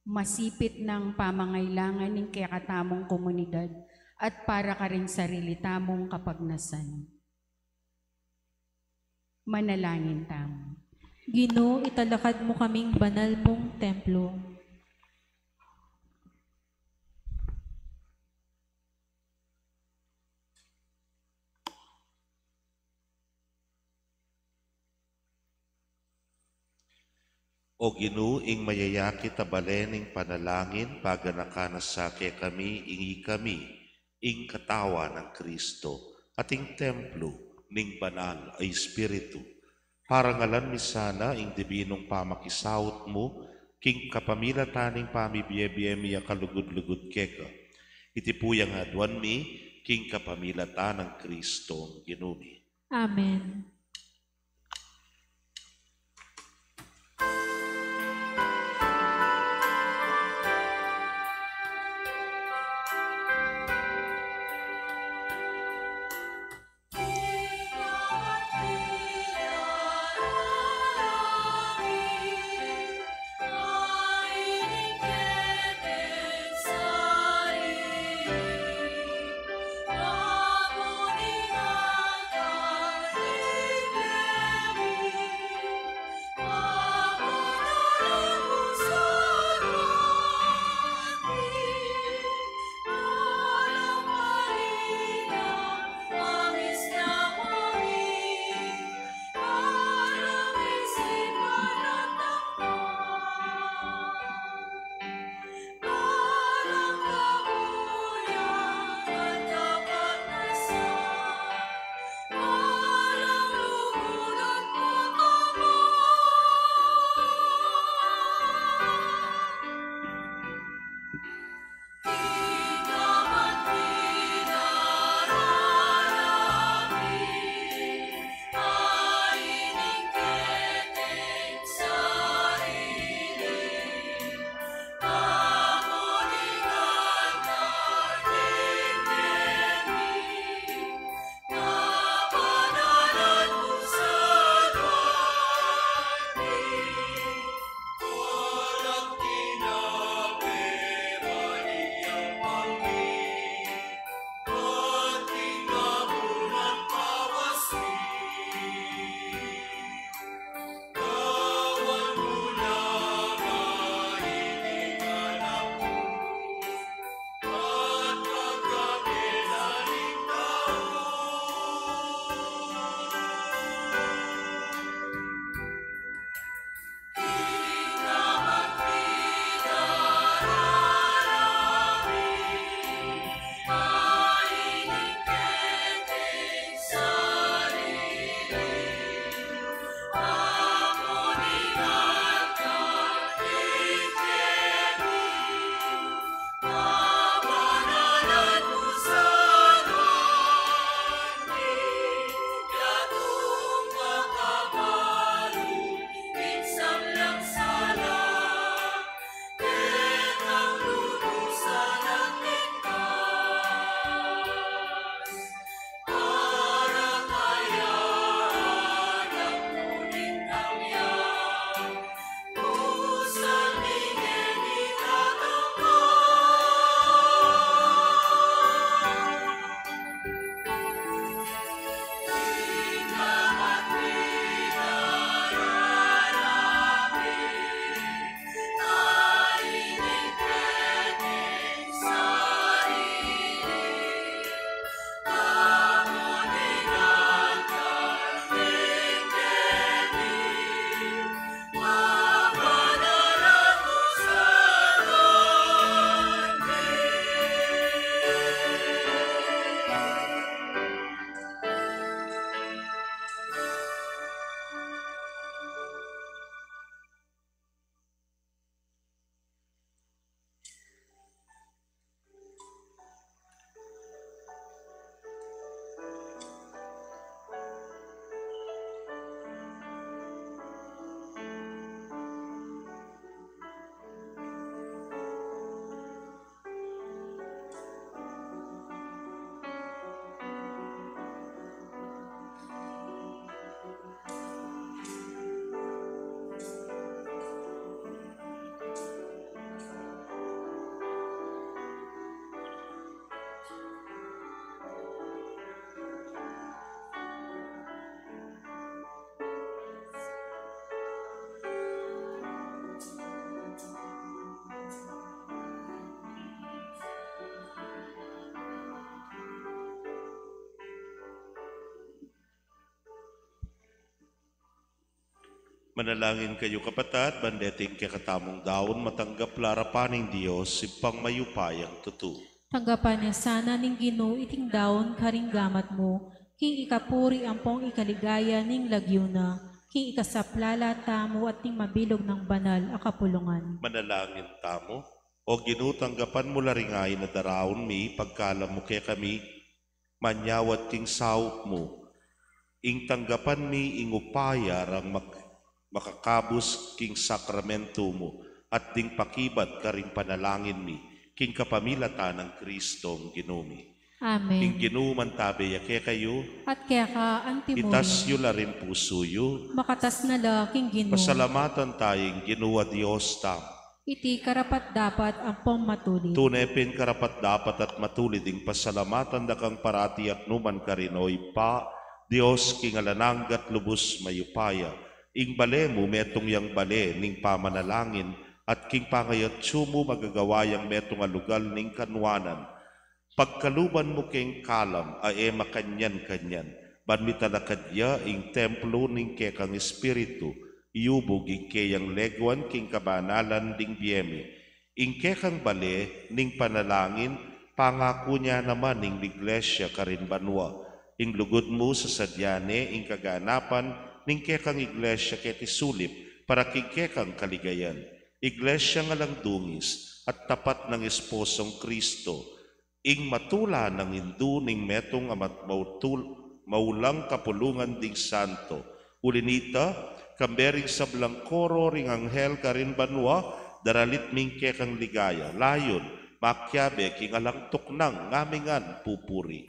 masipit ng pamangailangan ng kakatamong komunidad at para karing sarili tamong kapagnasan. Manalangin tamo. Ginoo, italakad mo kaming banal mong templo. O Ginoo, ing mayayaki tabalening panalangin, paganakanas kami, ingi kami, ing katawa ng Kristo, ating templo, ning banal ay Espiritu. Parangalan mi sana ing dibinong pamakisawot mo, king kapamilataning pamibiyebiyemi kalugod-lugod keka. Itipuyang adwan mi, king kapamilatan ng Kristo, Ginumi. Amen. Manalangin kayo kapatid, bandeting kakatamong daon, matanggap larapaning Diyos, ipang mayupayang tutu. Tanggapan niya sana ning Ginoo iting daon karing gamat mo, king ikapuri ampong ikaligaya ning lagyo na, king ikasaplala tamo at ning mabilog ng banal a kapulungan. Manalangin tamo, o Ginoo, tanggapan mo laringay na daraon mi, pagkalam mo kay kami, manyawat king saup mo, ing tanggapan mi ingupaya rang makakabus king sakramento mo, at ding pakibat karing panalangin mi, king kapamilata ng Kristong Ginoo. Amen. King Ginoo mantabi yake kayo, At kaya ka antimony, itas yu larin puso makatas na la king Ginoo, pasalamatan tayong Ginoo a Dios tam. iti karapat dapat ampong matuli. Tunepin karapat dapat at matulid ing pasalamatan da kang parati at numan karinoy pa, Dios king alananggat lubos mayupaya, ing bale mo metong yang bale ning pamanalangin, at king pangayat sumo magagawayang metong alugal ning kanwanan. Pagkaluban mo king kalam, ae makanyan-kanyan, banmitalakadya ing templo ning kekang espiritu, iubog ing keyang legwan king kabanalan ding biyemi, ing kekang bale ning panalangin, pangako niya naman ing iglesia karin banwa, ing lugod mo sa sadyane ing kaganapan ning kekang iglesia keti sulip para king kekang kaligayan, iglesia nga lang dungis at tapat ng esposong Kristo, ing matula ng Hindu ning metong amat maulang kapulungan ding santo. Ulinita, kambering sablang koro ring anghel karin banwa, daralit mingke kang ligaya. Layon, makyabe king alang tuknang ngamingan pupuri.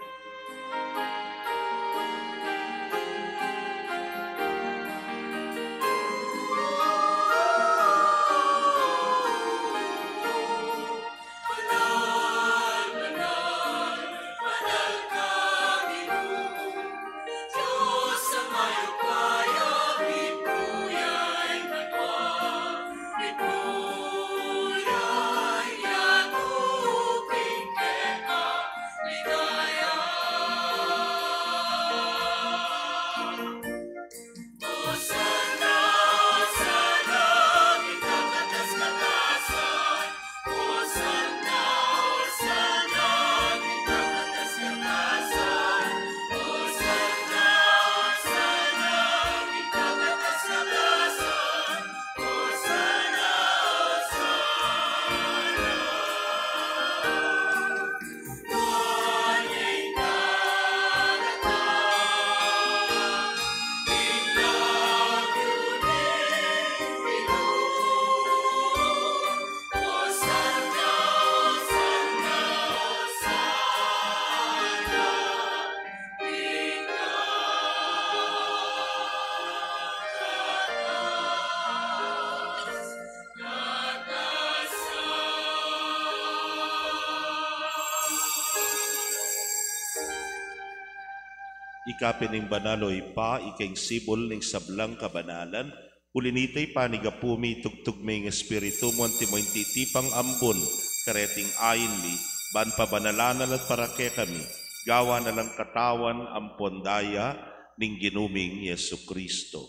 Ikapining banaloy pa, ikaing sibol ning sablang kabanalan, ulinitay panigapumi tugtugming espiritu mo antimoy titipang ambon, kareting ayin mi, ban pabanalanan at parake kami, gawa na lang katawan ampon daya ning ginuming Yesu Kristo.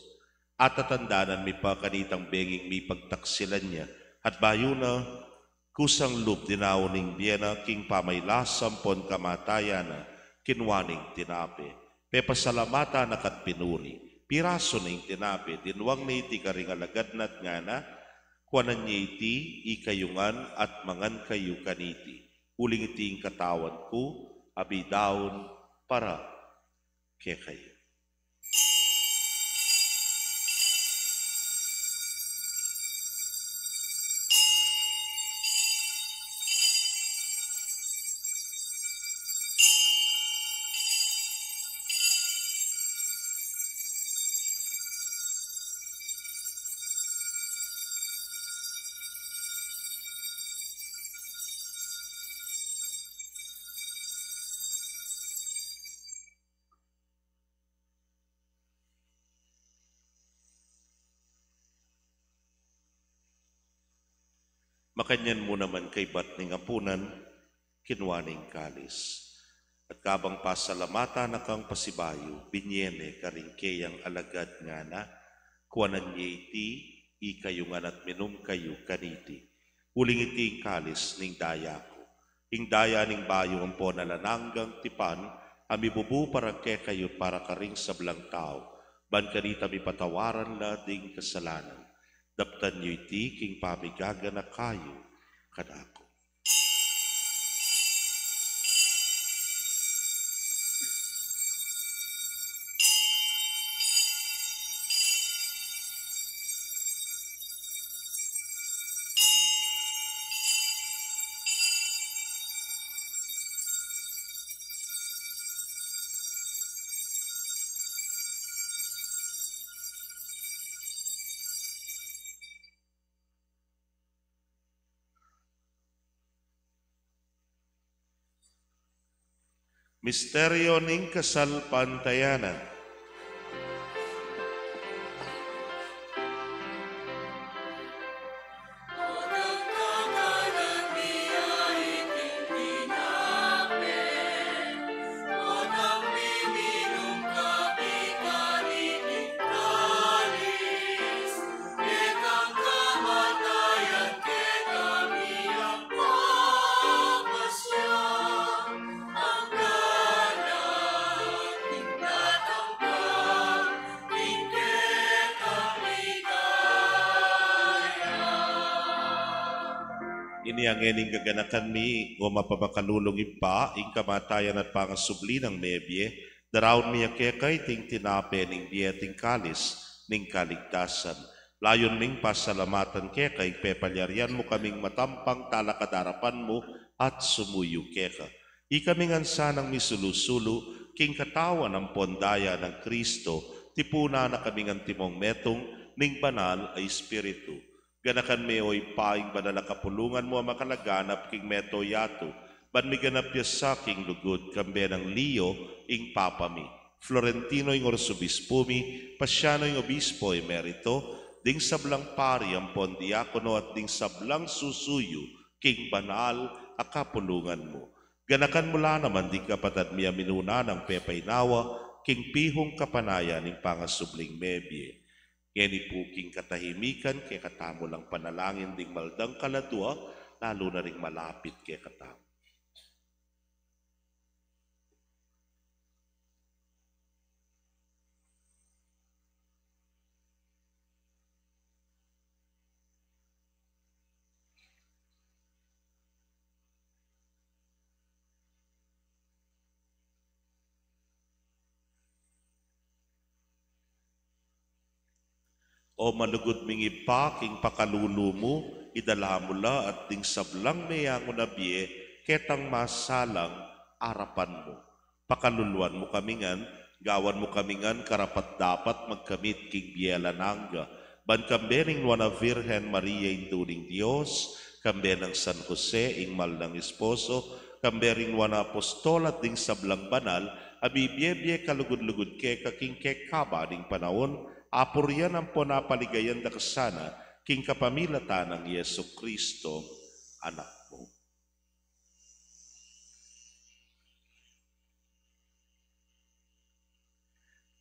At tatandanan mi pa kanitang benging mi pagtaksilan niya, at bayo na kusang lup dinaw ning biyana king pamaylas ampon kamatayana, kinwaning tinape. Pepasalamata na kat pinuri, piraso na yung tinapi, dinwang na iti karingalagad na't nga na, kuwanan niya iti, ikayungan at mangan kayo kaniti. Uling iti yung katawan ko, abidaon para kaya kayo. Makanyan mo naman kay batning apunan, kinwaning kalis. At kabang pasalamata na kang pasibayo, binyene karingkeyang alagad nga na, kuanan niya iti, ikayungan at minum kayo kaniti. Uling iti ang kalis ning daya ko. Ing daya ning bayo ang po nalananggang tipan, amibubu para ke kayo para karing sablang tao. Ban kanita mi patawaran la ding kasalanan. Daptan niyo iti king pamigaga na kayo kadako. Misteryo ning kasalpantayanan. Ini ang ening gaganakan mi, o mapabakalulong ipa, ing kamatayan at pangasubli ng nebye, darawon mi akekay ting tinape ning dieting kalis, ning kaligtasan. Layon ming pasalamatan kekay, pepalyarian mo kaming matampang talakadarapan mo at sumuyo keka. Ikaming ansanang misulusulu, king katawan ng pondaya ng Kristo, tipuna na kaming antimong metong, ning banal ay Espiritu. Ganakan me oy paing banal kapulungan mo makalaganap king meto yato, ban mi ganap sa king lugod kambe ng Leo ing papami. Florentino ing orsobispo mi, Pasyano ing obispo emerito, ding sablang pari ang pondiakono at ding sablang susuyo king banal akapulungan mo. Ganakan mula naman di kapatad mi aminuna ng pepaynawa king pihong kapanayan ing pangasubling mebye. Ngeni po king katahimikan kay katamo lang panalangin ding maldang kaladwa, lalo na ring malapit kay katamo. O manugod ming ipaking pakalulu mo, idala mo la at ding sablang mayango na biye, ketang masalang arapan mo. Pakaluluan mo kamingan, gawan mo kamingan karapat dapat magkamit king biyelanangga. Ban kambering wana Virgen Maria induling Diyos, kambe ng San Jose ing maldang esposo, kambering wana apostol at ding sablang banal, abibiyebye kalugod-lugod ke kaking kekaba ding panahon, apuryan ang po napaligayan da kasana, king kapamilatan ng Yesu Kristo, anak mo.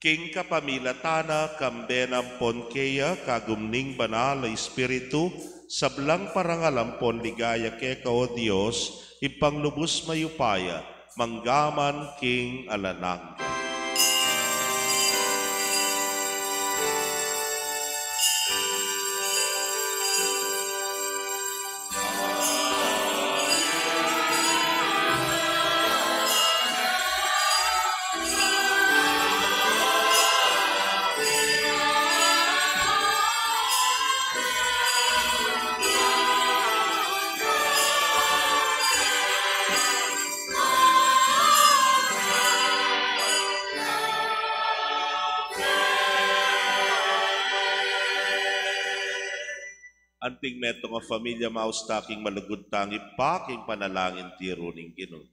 King kapamilatana kambenam ponkeya kagumning banal na Espiritu, sablang parangalampon ligaya keka o Diyos, ipanglubos mayupaya, manggaman king alanang. Anting metong a familia maustaking malugod tangi paking panalangin tiro ning Ginoo.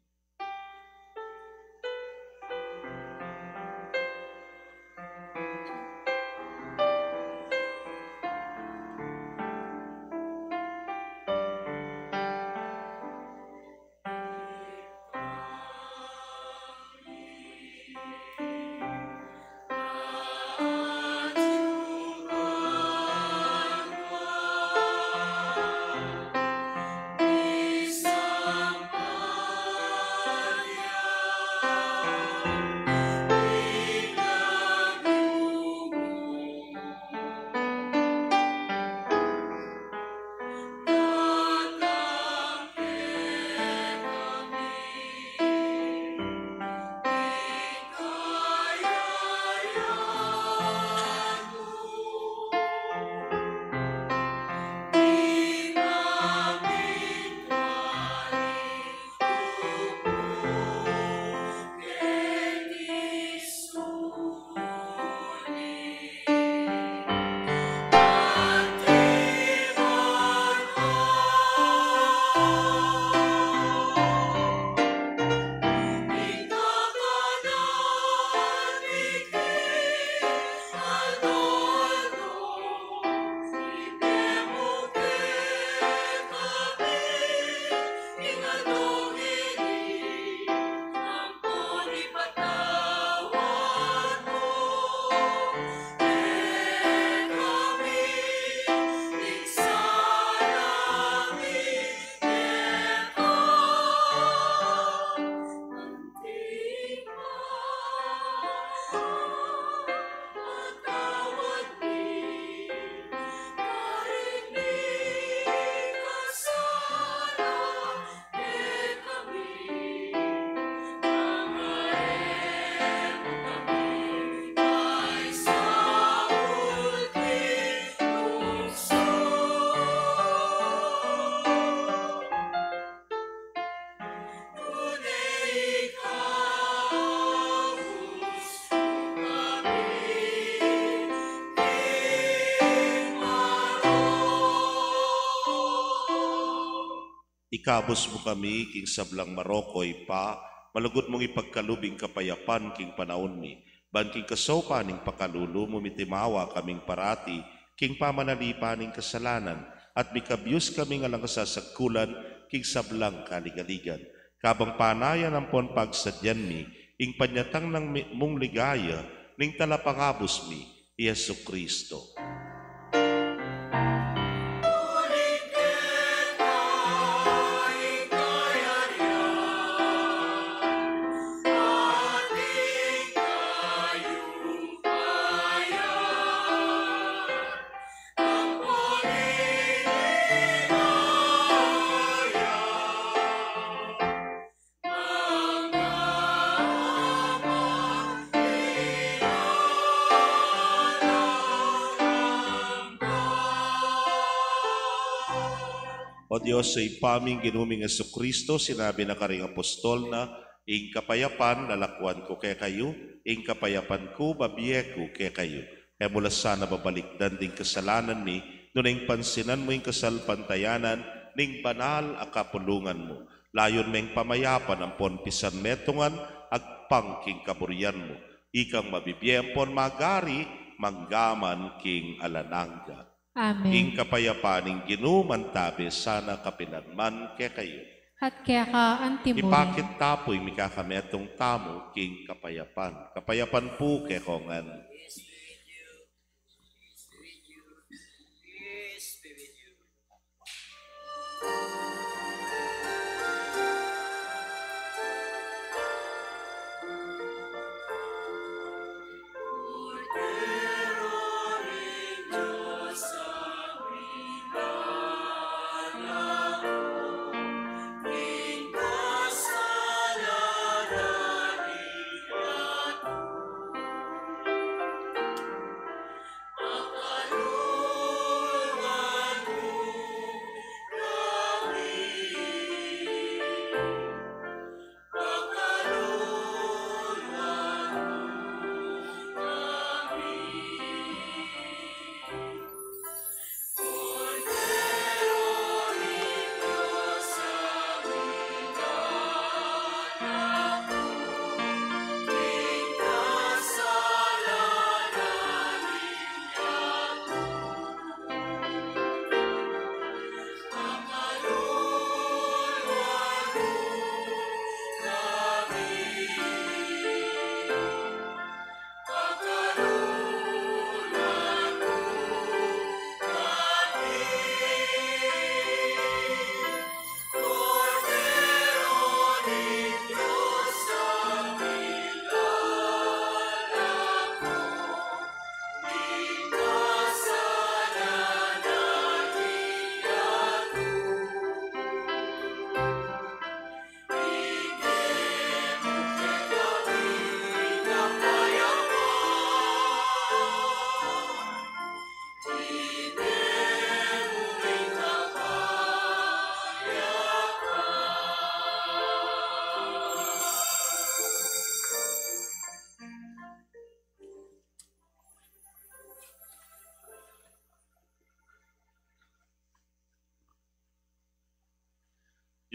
Ikabos mo kami, king sablang Marokoy pa, malugod mong ipagkalubing kapayapan, king panahon mi. Ban king kasopaning pakalulu, mumitimawa kaming parati, king pamanalipaning kasalanan, at mikabyus kami nga lang kasasagkulan, king sablang kaligaligan. Kabang panayan ang pon pagsadyan mi, ing panyatang ng mong ligaya, ning talapangabos mi, Yesu Kristo. O Diyos, sa ipaming ginuming Kristo, sinabi na karing apostol na, ing kapayapan lalakwan ko kay kayo, ing kapayapan ko babiye ko kay kayo. Kaya mula sana babalikdan ding kasalanan ni, nung pansinan mo ing kasalpantayanan, ning banal a kapulungan mo. Layon meng pamayapan ang ponpisan metungan, agpang king kaburian mo. Ikang mabibiyempon magari, manggaman king alanangga. Amen. Ing kapayapaning ginuman tabi sana kapinanman kay kayo. At kaya ka antimurin. Ipakit tapoy mikakametong tamo king kapayapan. Kapayapan po kay kongan.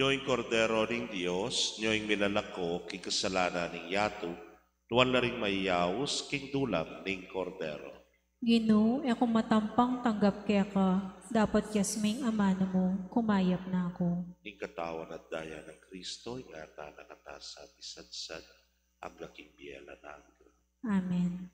Nyo'y kordero ning Dios, nyo'y milalako king kasalanan ning yato, luwan na ring mayaws king dulam ning kordero. Gino, e kung matampang tanggap kaya ka, dapat yasming amano mo, kumayap na ako. Ing katawan at daya ng Kristo, ingata nakatasa at isadsad, ang laking biyela nangga. Amen.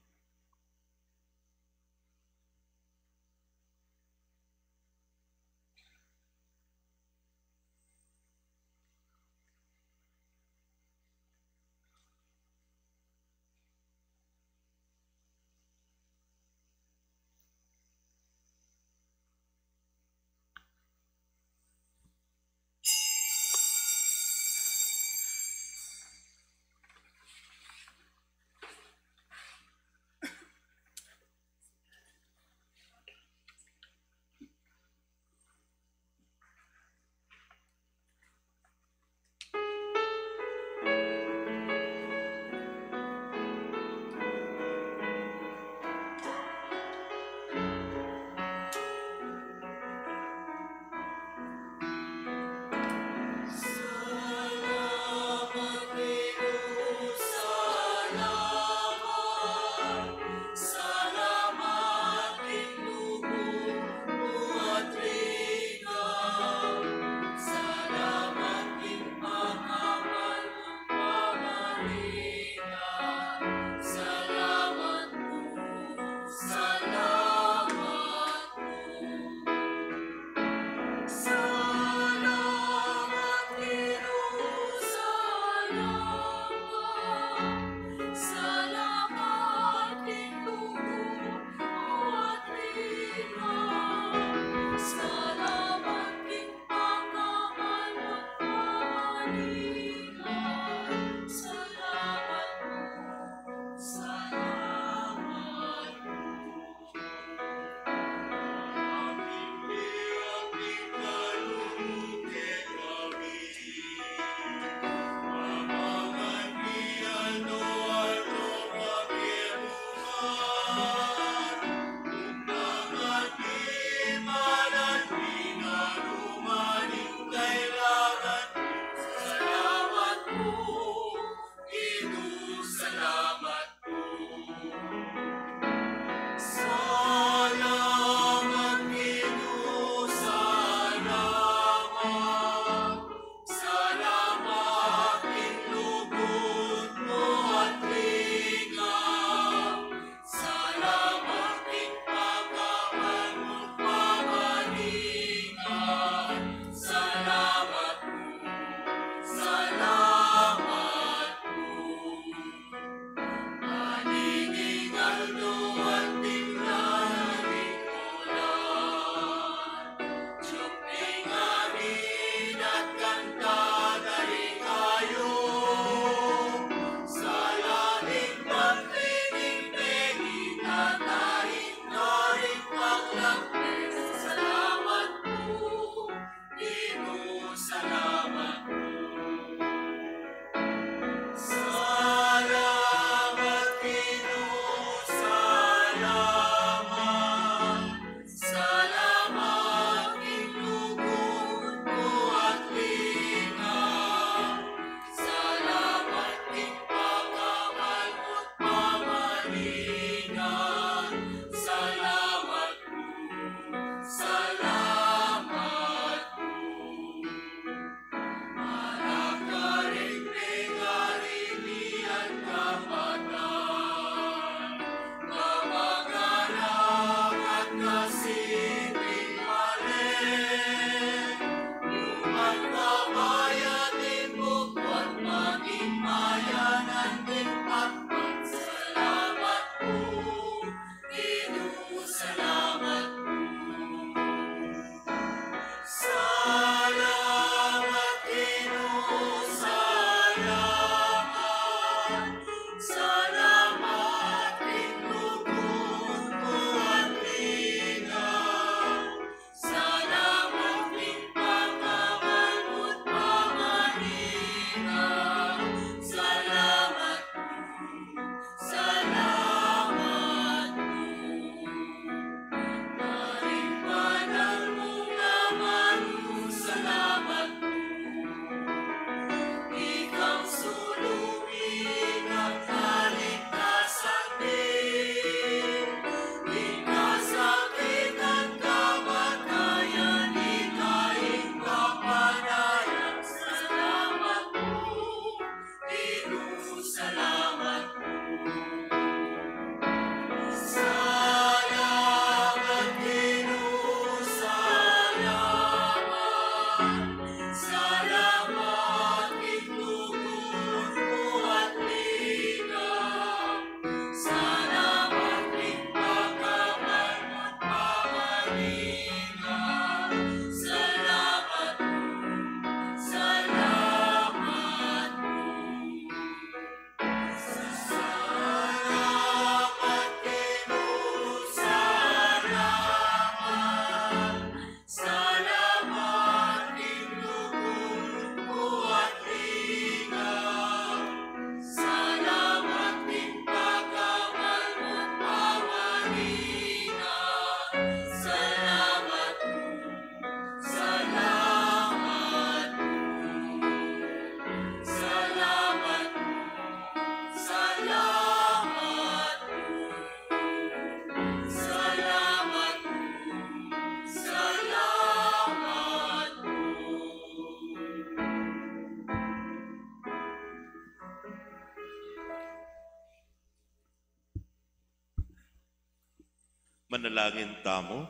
Manalangin tamo.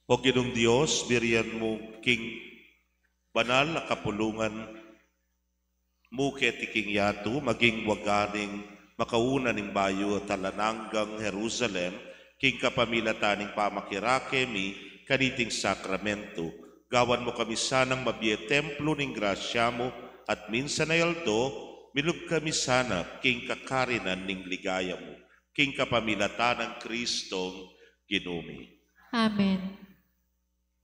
O Ginoong Diyos, biriyan mo king banal na kapulungan mo ketiking yato, maging waganing makauna ning bayo at talananggang Jerusalem, king kapamilataning pamakirake mi kaniting sakramento. Gawan mo kami sanang mabiye templo ning grasya mo at minsan ay aldo, milog kami sana king kakarinan ning ligaya mo, king kapamilatan ng Kristong Ginumi. Amen.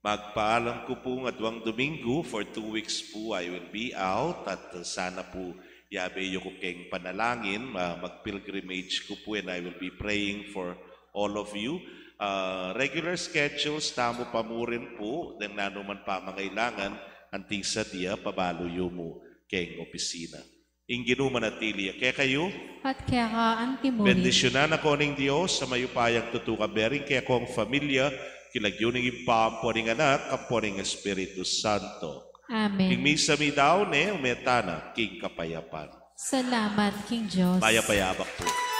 Magpaalam ko po ngadwang Domingo, for 2 weeks po I will be out at sana po yabeyo ko keng panalangin, mag-pilgrimage ko po and I will be praying for all of you. Regular schedules, tamo pa mo rin po, then nanuman pa mangailangan, anting sa diya, pabaluyo mo keng opisina. Inginu manatili, kaya kayo, At kaya ka, Antimuri, bendisyonan ako ng Diyos sa mayupayang tutukabering kaya kong familia, kilagyuning ipampo ng anak, kapo ng Espiritu Santo. Amen. King misa mi daw ne, umetana, king kapayapan. Salamat, King Diyos. Mayapayabak po.